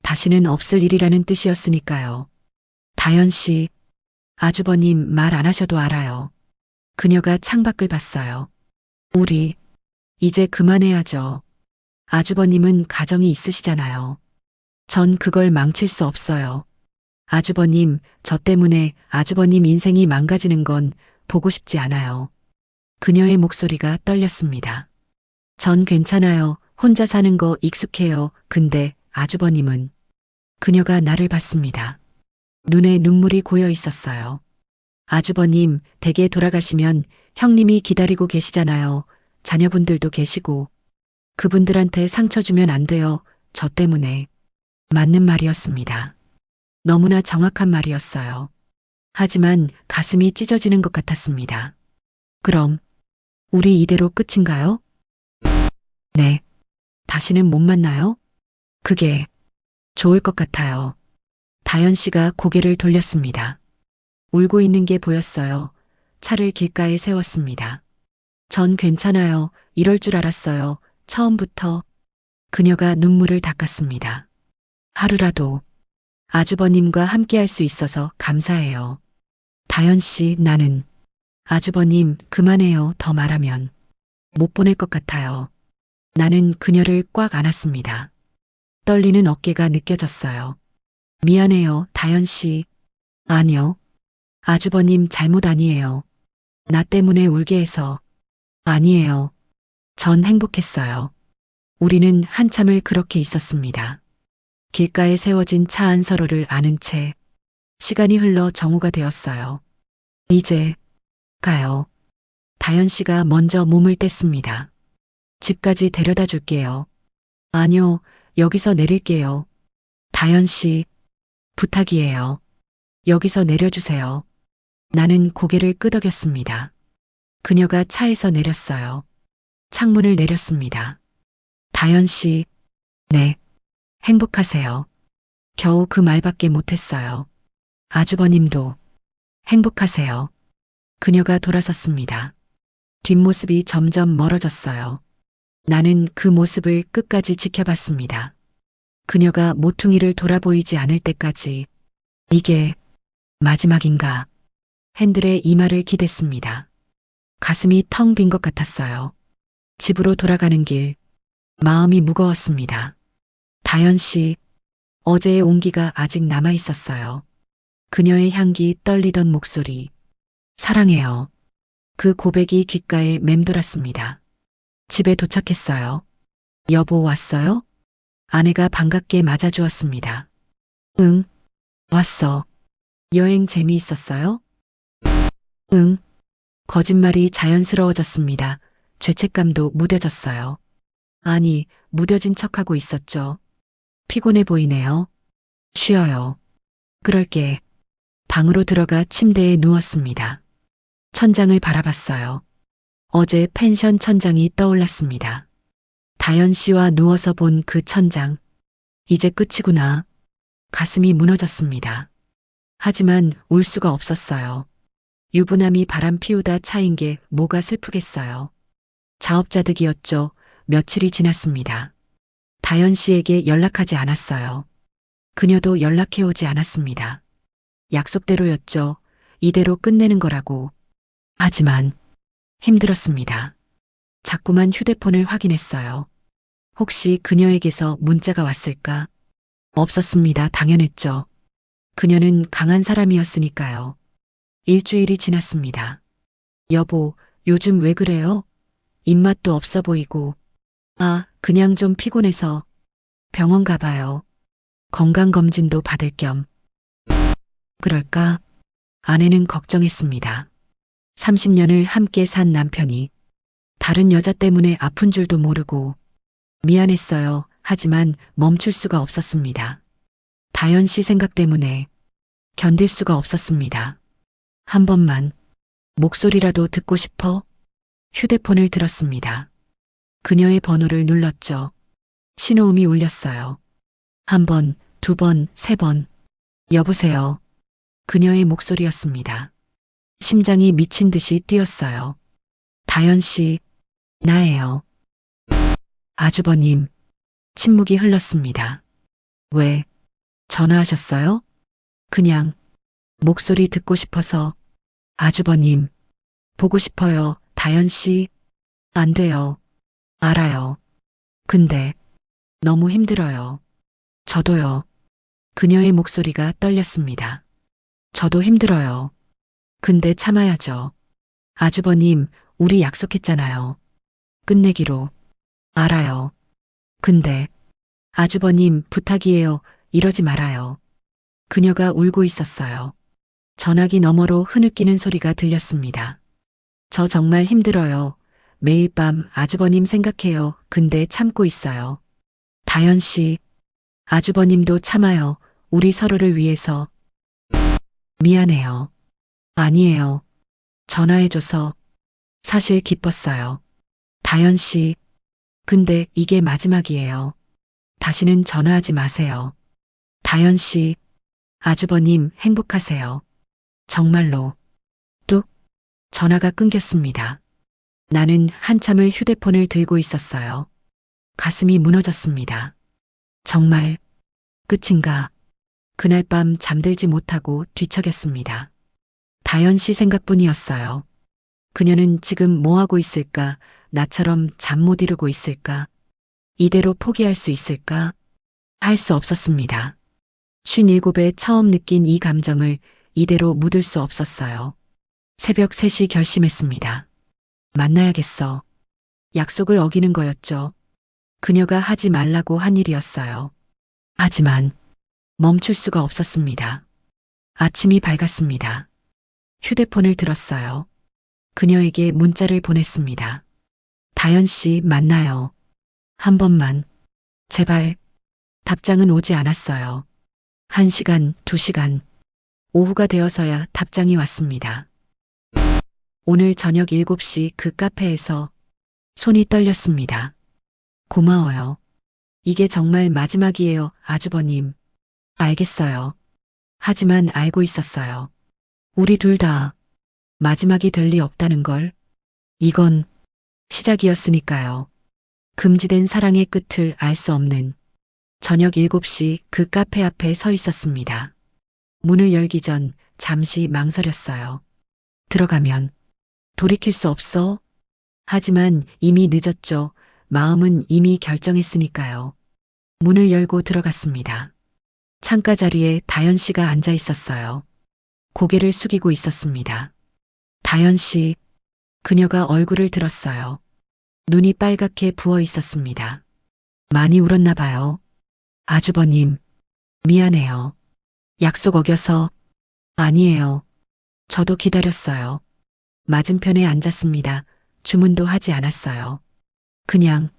다시는 없을 일이라는 뜻이었으니까요. 다현 씨, 아주버님 말 안 하셔도 알아요. 그녀가 창밖을 봤어요. 우리 이제 그만해야죠. 아주버님은 가정이 있으시잖아요. 전 그걸 망칠 수 없어요. 아주버님, 저 때문에 아주버님 인생이 망가지는 건 보고 싶지 않아요. 그녀의 목소리가 떨렸습니다. 전 괜찮아요. 혼자 사는 거 익숙해요. 근데 아주버님은. 그녀가 나를 봤습니다. 눈에 눈물이 고여 있었어요. 아주버님, 댁에 돌아가시면 형님이 기다리고 계시잖아요. 자녀분들도 계시고. 그분들한테 상처 주면 안 돼요. 저 때문에. 맞는 말이었습니다. 너무나 정확한 말이었어요. 하지만 가슴이 찢어지는 것 같았습니다. 그럼 우리 이대로 끝인가요? 네. 다시는 못 만나요? 그게 좋을 것 같아요. 다현 씨가 고개를 돌렸습니다. 울고 있는 게 보였어요. 차를 길가에 세웠습니다. 전 괜찮아요. 이럴 줄 알았어요. 처음부터. 그녀가 눈물을 닦았습니다. 하루라도 아주버님과 함께 할 수 있어서 감사해요. 다현 씨, 나는 아주버님, 그만해요. 더 말하면 못 보낼 것 같아요. 나는 그녀를 꽉 안았습니다. 떨리는 어깨가 느껴졌어요. 미안해요, 다현 씨. 아니요. 아주버님 잘못 아니에요. 나 때문에 울게 해서. 아니에요. 전 행복했어요. 우리는 한참을 그렇게 있었습니다. 길가에 세워진 차 안 서로를 아는 채 시간이 흘러 정오가 되었어요. 이제 가요. 다현 씨가 먼저 몸을 뗐습니다. 집까지 데려다 줄게요. 아니요, 여기서 내릴게요. 다현 씨, 부탁이에요. 여기서 내려주세요. 나는 고개를 끄덕였습니다. 그녀가 차에서 내렸어요. 창문을 내렸습니다. 다현 씨, 네, 행복하세요. 겨우 그 말밖에 못했어요. 아주버님도 행복하세요. 그녀가 돌아섰습니다. 뒷모습이 점점 멀어졌어요. 나는 그 모습을 끝까지 지켜봤습니다. 그녀가 모퉁이를 돌아보이지 않을 때까지. 이게 마지막인가? 핸들에 이마를 기댔습니다. 가슴이 텅 빈 것 같았어요. 집으로 돌아가는 길, 마음이 무거웠습니다. 다현 씨, 어제의 온기가 아직 남아 있었어요. 그녀의 향기, 떨리던 목소리. 사랑해요. 그 고백이 귓가에 맴돌았습니다. 집에 도착했어요. 여보, 왔어요? 아내가 반갑게 맞아주었습니다. 응, 왔어. 여행 재미있었어요? 응. 거짓말이 자연스러워졌습니다. 죄책감도 무뎌졌어요. 아니, 무뎌진 척하고 있었죠. 피곤해 보이네요. 쉬어요. 그럴게. 방으로 들어가 침대에 누웠습니다. 천장을 바라봤어요. 어제 펜션 천장이 떠올랐습니다. 다현 씨와 누워서 본 그 천장. 이제 끝이구나. 가슴이 무너졌습니다. 하지만 울 수가 없었어요. 유부남이 바람 피우다 차인 게 뭐가 슬프겠어요. 자업자득이었죠. 며칠이 지났습니다. 다현 씨에게 연락하지 않았어요. 그녀도 연락해오지 않았습니다. 약속대로였죠. 이대로 끝내는 거라고. 하지만 힘들었습니다. 자꾸만 휴대폰을 확인했어요. 혹시 그녀에게서 문자가 왔을까? 없었습니다. 당연했죠. 그녀는 강한 사람이었으니까요. 일주일이 지났습니다. 여보, 요즘 왜 그래요? 입맛도 없어 보이고. 아, 그냥 좀 피곤해서. 병원 가봐요. 건강검진도 받을 겸. 그럴까? 아내는 걱정했습니다. 30년을 함께 산 남편이 다른 여자 때문에 아픈 줄도 모르고. 미안했어요. 하지만 멈출 수가 없었습니다. 다현 씨 생각 때문에 견딜 수가 없었습니다. 한 번만 목소리라도 듣고 싶어? 휴대폰을 들었습니다. 그녀의 번호를 눌렀죠. 신호음이 울렸어요. 한 번, 두 번, 세 번. 여보세요. 그녀의 목소리였습니다. 심장이 미친 듯이 뛰었어요. 다현 씨, 나예요. 아주버님. 침묵이 흘렀습니다. 왜? 전화하셨어요? 그냥 목소리 듣고 싶어서. 아주버님, 보고 싶어요. 다현 씨. 안 돼요. 알아요. 근데 너무 힘들어요. 저도요. 그녀의 목소리가 떨렸습니다. 저도 힘들어요. 근데 참아야죠. 아주버님, 우리 약속했잖아요. 끝내기로. 알아요. 근데 아주버님, 부탁이에요. 이러지 말아요. 그녀가 울고 있었어요. 전화기 너머로 흐느끼는 소리가 들렸습니다. 저 정말 힘들어요. 매일 밤 아주버님 생각해요. 근데 참고 있어요. 다현 씨, 아주버님도 참아요. 우리 서로를 위해서. 미안해요. 아니에요. 전화해줘서 사실 기뻤어요. 다현 씨, 근데 이게 마지막이에요. 다시는 전화하지 마세요. 다현 씨, 아주버님 행복하세요. 정말로. 뚝. 전화가 끊겼습니다. 나는 한참을 휴대폰을 들고 있었어요. 가슴이 무너졌습니다. 정말 끝인가? 그날 밤 잠들지 못하고 뒤척였습니다. 다현 씨 생각뿐이었어요. 그녀는 지금 뭐 하고 있을까? 나처럼 잠 못 이루고 있을까? 이대로 포기할 수 있을까? 할 수 없었습니다. 57에 처음 느낀 이 감정을 이대로 묻을 수 없었어요. 새벽 3시 결심했습니다. 만나야겠어. 약속을 어기는 거였죠. 그녀가 하지 말라고 한 일이었어요. 하지만 멈출 수가 없었습니다. 아침이 밝았습니다. 휴대폰을 들었어요. 그녀에게 문자를 보냈습니다. 다현 씨 만나요. 한 번만. 제발. 답장은 오지 않았어요. 1시간, 2시간. 오후가 되어서야 답장이 왔습니다. 오늘 저녁 7시 그 카페에서. 손이 떨렸습니다. 고마워요. 이게 정말 마지막이에요, 아주버님. 알겠어요. 하지만 알고 있었어요. 우리 둘 다 마지막이 될 리 없다는 걸. 이건 시작이었으니까요. 금지된 사랑의 끝을 알 수 없는. 저녁 7시 그 카페 앞에 서 있었습니다. 문을 열기 전 잠시 망설였어요. 들어가면 돌이킬 수 없어? 하지만 이미 늦었죠. 마음은 이미 결정했으니까요. 문을 열고 들어갔습니다. 창가 자리에 다현 씨가 앉아 있었어요. 고개를 숙이고 있었습니다. 다현 씨, 그녀가 얼굴을 들었어요. 눈이 빨갛게 부어 있었습니다. 많이 울었나 봐요. 아주버님, 미안해요. 약속 어겨서. 아니에요. 저도 기다렸어요. 맞은편에 앉았습니다. 주문도 하지 않았어요. 그냥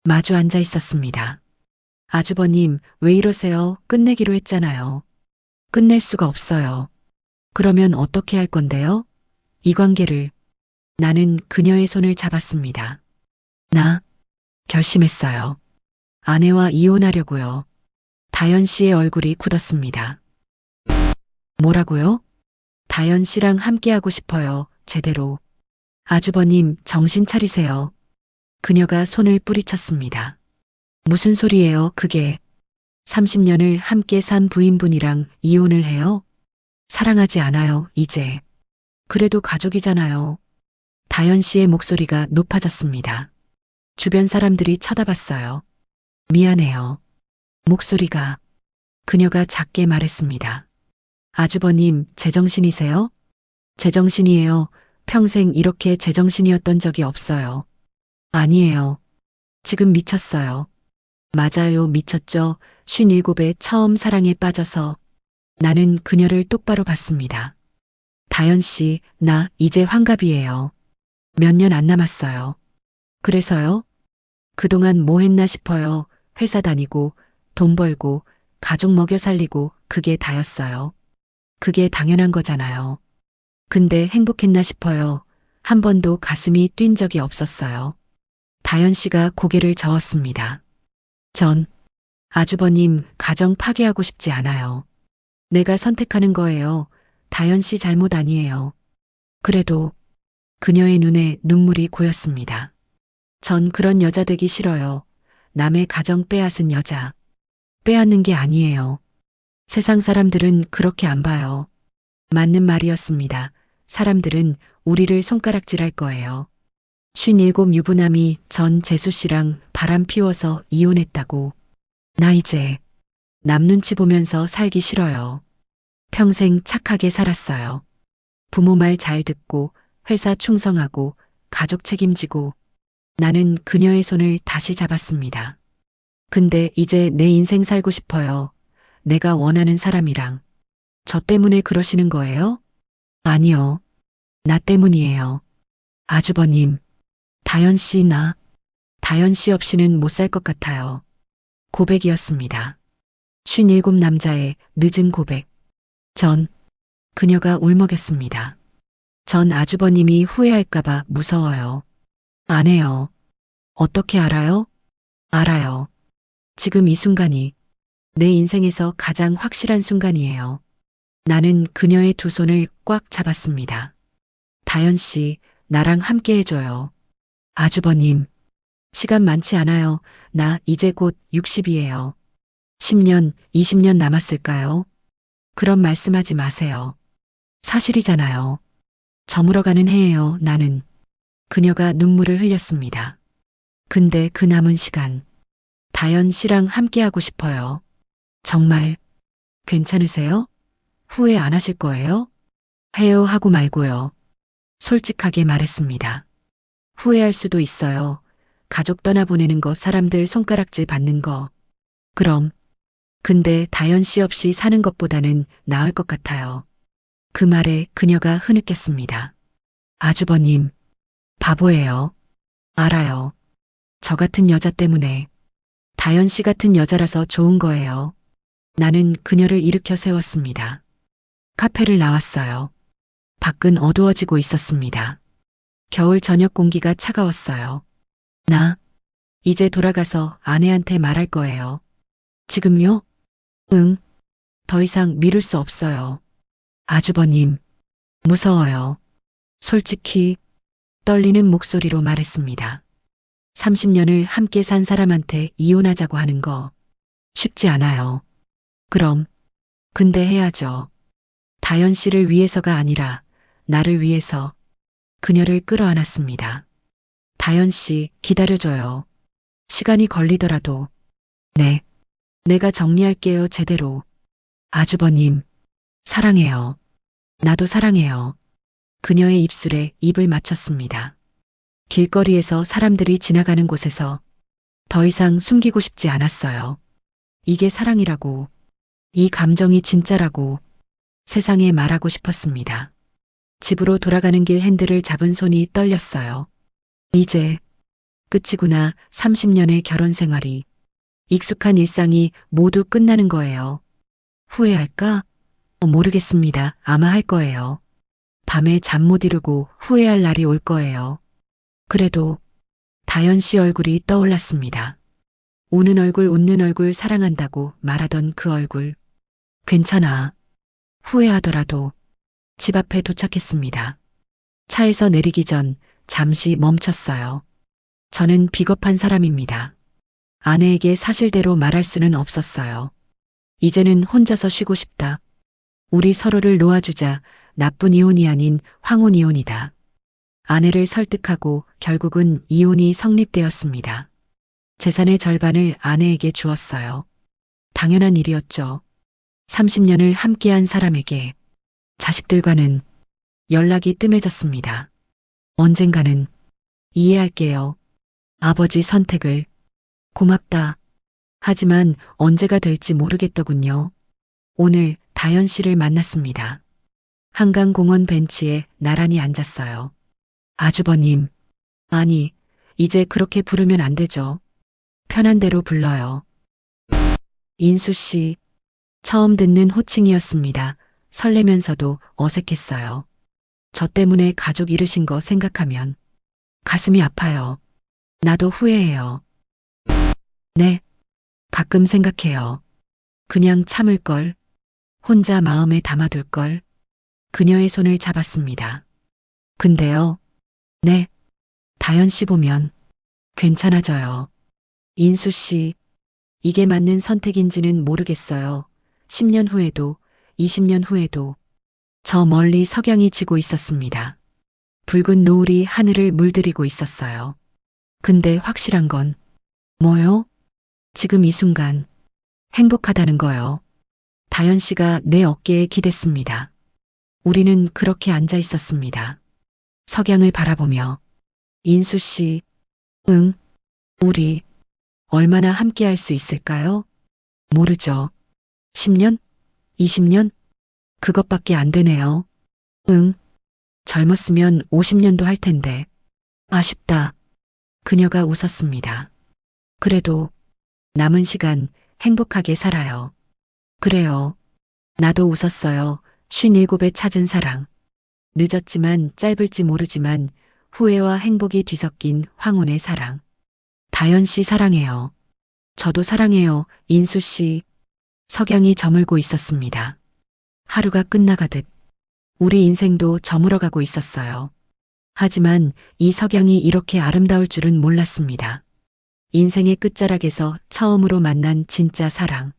마주 앉아 있었습니다. 아주버님, 왜 이러세요? 끝내기로 했잖아요. 끝낼 수가 없어요. 그러면 어떻게 할 건데요? 이 관계를. 나는 그녀의 손을 잡았습니다. 나 결심했어요. 아내와 이혼하려고요. 다현 씨의 얼굴이 굳었습니다. 뭐라고요? 다현 씨랑 함께하고 싶어요. 제대로. 아주버님, 정신 차리세요. 그녀가 손을 뿌리쳤습니다. 무슨 소리예요, 그게. 30년을 함께 산 부인분이랑 이혼을 해요? 사랑하지 않아요, 이제. 그래도 가족이잖아요. 다현 씨의 목소리가 높아졌습니다. 주변 사람들이 쳐다봤어요. 미안해요. 목소리가. 그녀가 작게 말했습니다. 아주버님, 제정신이세요? 제정신이에요. 평생 이렇게 제정신이었던 적이 없어요. 아니에요. 지금 미쳤어요. 맞아요, 미쳤죠. 57에 처음 사랑에 빠져서. 나는 그녀를 똑바로 봤습니다. 다현 씨, 나 이제 환갑이에요. 몇 년 안 남았어요. 그래서요? 그동안 뭐 했나 싶어요. 회사 다니고, 돈 벌고, 가족 먹여 살리고, 그게 다였어요. 그게 당연한 거잖아요. 근데 행복했나 싶어요. 한 번도 가슴이 뛴 적이 없었어요. 다현 씨가 고개를 저었습니다. 전 아주버님 가정 파괴하고 싶지 않아요. 내가 선택하는 거예요. 다현 씨 잘못 아니에요. 그래도 그녀의 눈에 눈물이 고였습니다. 전 그런 여자 되기 싫어요. 남의 가정 빼앗은 여자. 빼앗는 게 아니에요. 세상 사람들은 그렇게 안 봐요. 맞는 말이었습니다. 사람들은 우리를 손가락질할 거예요. 57 유부남이 전 재수 씨랑 바람 피워서 이혼했다고. 나 이제 남 눈치 보면서 살기 싫어요. 평생 착하게 살았어요. 부모 말 잘 듣고 회사 충성하고 가족 책임지고. 나는 그녀의 손을 다시 잡았습니다. 근데 이제 내 인생 살고 싶어요. 내가 원하는 사람이랑. 저 때문에 그러시는 거예요? 아니요. 나 때문이에요. 아주버님, 다현 씨 다현 씨 없이는 못 살 것 같아요. 고백이었습니다. 57 남자의 늦은 고백. 전 그녀가 울먹였습니다. 전 아주버님이 후회할까봐 무서워요. 안 해요. 어떻게 알아요? 알아요. 지금 이 순간이 내 인생에서 가장 확실한 순간이에요. 나는 그녀의 두 손을 꽉 잡았습니다. 다현 씨, 나랑 함께 해줘요. 아주버님, 시간 많지 않아요. 나 이제 곧 60이에요. 10년, 20년 남았을까요? 그런 말씀하지 마세요. 사실이잖아요. 저물어가는 해예요, 나는. 그녀가 눈물을 흘렸습니다. 근데 그 남은 시간, 다현 씨랑 함께하고 싶어요. 정말 괜찮으세요? 후회 안 하실 거예요? 해요 하고 말고요. 솔직하게 말했습니다. 후회할 수도 있어요. 가족 떠나보내는 거, 사람들 손가락질 받는 거. 그럼. 근데 다현 씨 없이 사는 것보다는 나을 것 같아요. 그 말에 그녀가 흐느꼈습니다. 아주버님, 바보예요. 알아요. 저 같은 여자 때문에. 다현 씨 같은 여자라서 좋은 거예요. 나는 그녀를 일으켜 세웠습니다. 카페를 나왔어요. 밖은 어두워지고 있었습니다. 겨울 저녁 공기가 차가웠어요. 나 이제 돌아가서 아내한테 말할 거예요. 지금요? 응. 더 이상 미룰 수 없어요. 아주버님, 무서워요. 솔직히 떨리는 목소리로 말했습니다. 30년을 함께 산 사람한테 이혼하자고 하는 거 쉽지 않아요. 그럼, 근데 해야죠. 다현 씨를 위해서가 아니라 나를 위해서. 그녀를 끌어안았습니다. 다현 씨, 기다려줘요. 시간이 걸리더라도. 네. 내가 정리할게요, 제대로. 아주버님, 사랑해요. 나도 사랑해요. 그녀의 입술에 입을 맞췄습니다. 길거리에서 사람들이 지나가는 곳에서 더 이상 숨기고 싶지 않았어요. 이게 사랑이라고, 이 감정이 진짜라고 세상에 말하고 싶었습니다. 집으로 돌아가는 길 핸들을 잡은 손이 떨렸어요. 이제 끝이구나. 30년의 결혼 생활이, 익숙한 일상이 모두 끝나는 거예요. 후회할까? 모르겠습니다. 아마 할 거예요. 밤에 잠 못 이루고 후회할 날이 올 거예요. 그래도 다현 씨 얼굴이 떠올랐습니다. 우는 얼굴, 웃는 얼굴, 사랑한다고 말하던 그 얼굴. 괜찮아. 후회하더라도. 집 앞에 도착했습니다. 차에서 내리기 전 잠시 멈췄어요. 저는 비겁한 사람입니다. 아내에게 사실대로 말할 수는 없었어요. 이제는 혼자서 쉬고 싶다. 우리 서로를 놓아주자. 나쁜 이혼이 아닌 황혼 이혼이다. 아내를 설득하고 결국은 이혼이 성립되었습니다. 재산의 절반을 아내에게 주었어요. 당연한 일이었죠. 30년을 함께한 사람에게. 자식들과는 연락이 뜸해졌습니다. 언젠가는 이해할게요. 아버지 선택을. 고맙다. 하지만 언제가 될지 모르겠더군요. 오늘 다현 씨를 만났습니다. 한강공원 벤치에 나란히 앉았어요. 아주버님. 아니, 이제 그렇게 부르면 안 되죠. 편한 대로 불러요. 인수 씨. 처음 듣는 호칭이었습니다. 설레면서도 어색했어요. 저 때문에 가족 잃으신 거 생각하면 가슴이 아파요. 나도 후회해요. 네, 가끔 생각해요. 그냥 참을 걸. 혼자 마음에 담아둘 걸. 그녀의 손을 잡았습니다. 근데요. 네, 다현 씨 보면 괜찮아져요. 인수 씨, 이게 맞는 선택인지는 모르겠어요. 10년 후에도, 20년 후에도. 저 멀리 석양이 지고 있었습니다. 붉은 노을이 하늘을 물들이고 있었어요. 근데 확실한 건 뭐요? 지금 이 순간 행복하다는 거요. 다현 씨가 내 어깨에 기댔습니다. 우리는 그렇게 앉아 있었습니다. 석양을 바라보며. 인수 씨, 응, 우리 얼마나 함께 할 수 있을까요? 모르죠. 10년? 20년? 그것밖에 안 되네요. 응. 젊었으면 50년도 할 텐데. 아쉽다. 그녀가 웃었습니다. 그래도 남은 시간 행복하게 살아요. 그래요. 나도 웃었어요. 57에 찾은 사랑. 늦었지만 짧을지 모르지만 후회와 행복이 뒤섞인 황혼의 사랑. 다현 씨 사랑해요. 저도 사랑해요. 인수 씨. 석양이 저물고 있었습니다. 하루가 끝나가듯 우리 인생도 저물어가고 있었어요. 하지만 이 석양이 이렇게 아름다울 줄은 몰랐습니다. 인생의 끝자락에서 처음으로 만난 진짜 사랑.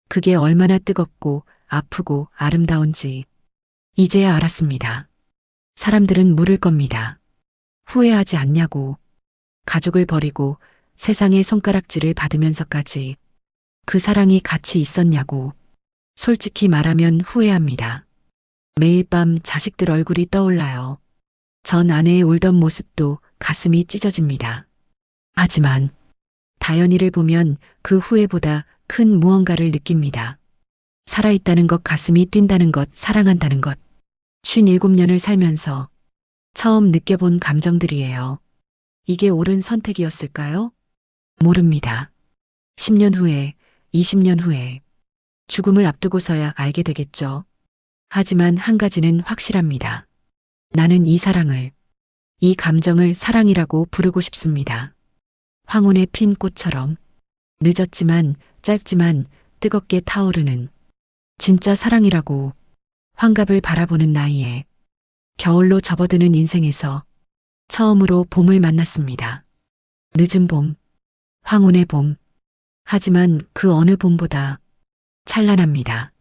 그게 얼마나 뜨겁고 아프고 아름다운지 이제야 알았습니다. 사람들은 물을 겁니다. 후회하지 않냐고. 가족을 버리고 세상의 손가락질을 받으면서까지 그 사랑이 가치 있었냐고. 솔직히 말하면 후회합니다. 매일 밤 자식들 얼굴이 떠올라요. 전 아내의 울던 모습도 가슴이 찢어집니다. 하지만 다연이를 보면 그 후회보다 큰 무언가를 느낍니다. 살아있다는 것, 가슴이 뛴다는 것, 사랑한다는 것. 57년을 살면서 처음 느껴본 감정들이에요. 이게 옳은 선택이었을까요? 모릅니다. 10년 후에, 20년 후에 죽음을 앞두고서야 알게 되겠죠. 하지만 한 가지는 확실합니다. 나는 이 사랑을, 이 감정을 사랑이라고 부르고 싶습니다. 황혼에 핀 꽃처럼 늦었지만 짧지만 뜨겁게 타오르는 진짜 사랑이라고. 환갑을 바라보는 나이에 겨울로 접어드는 인생에서 처음으로 봄을 만났습니다. 늦은 봄, 황혼의 봄. 하지만 그 어느 봄보다 찬란합니다.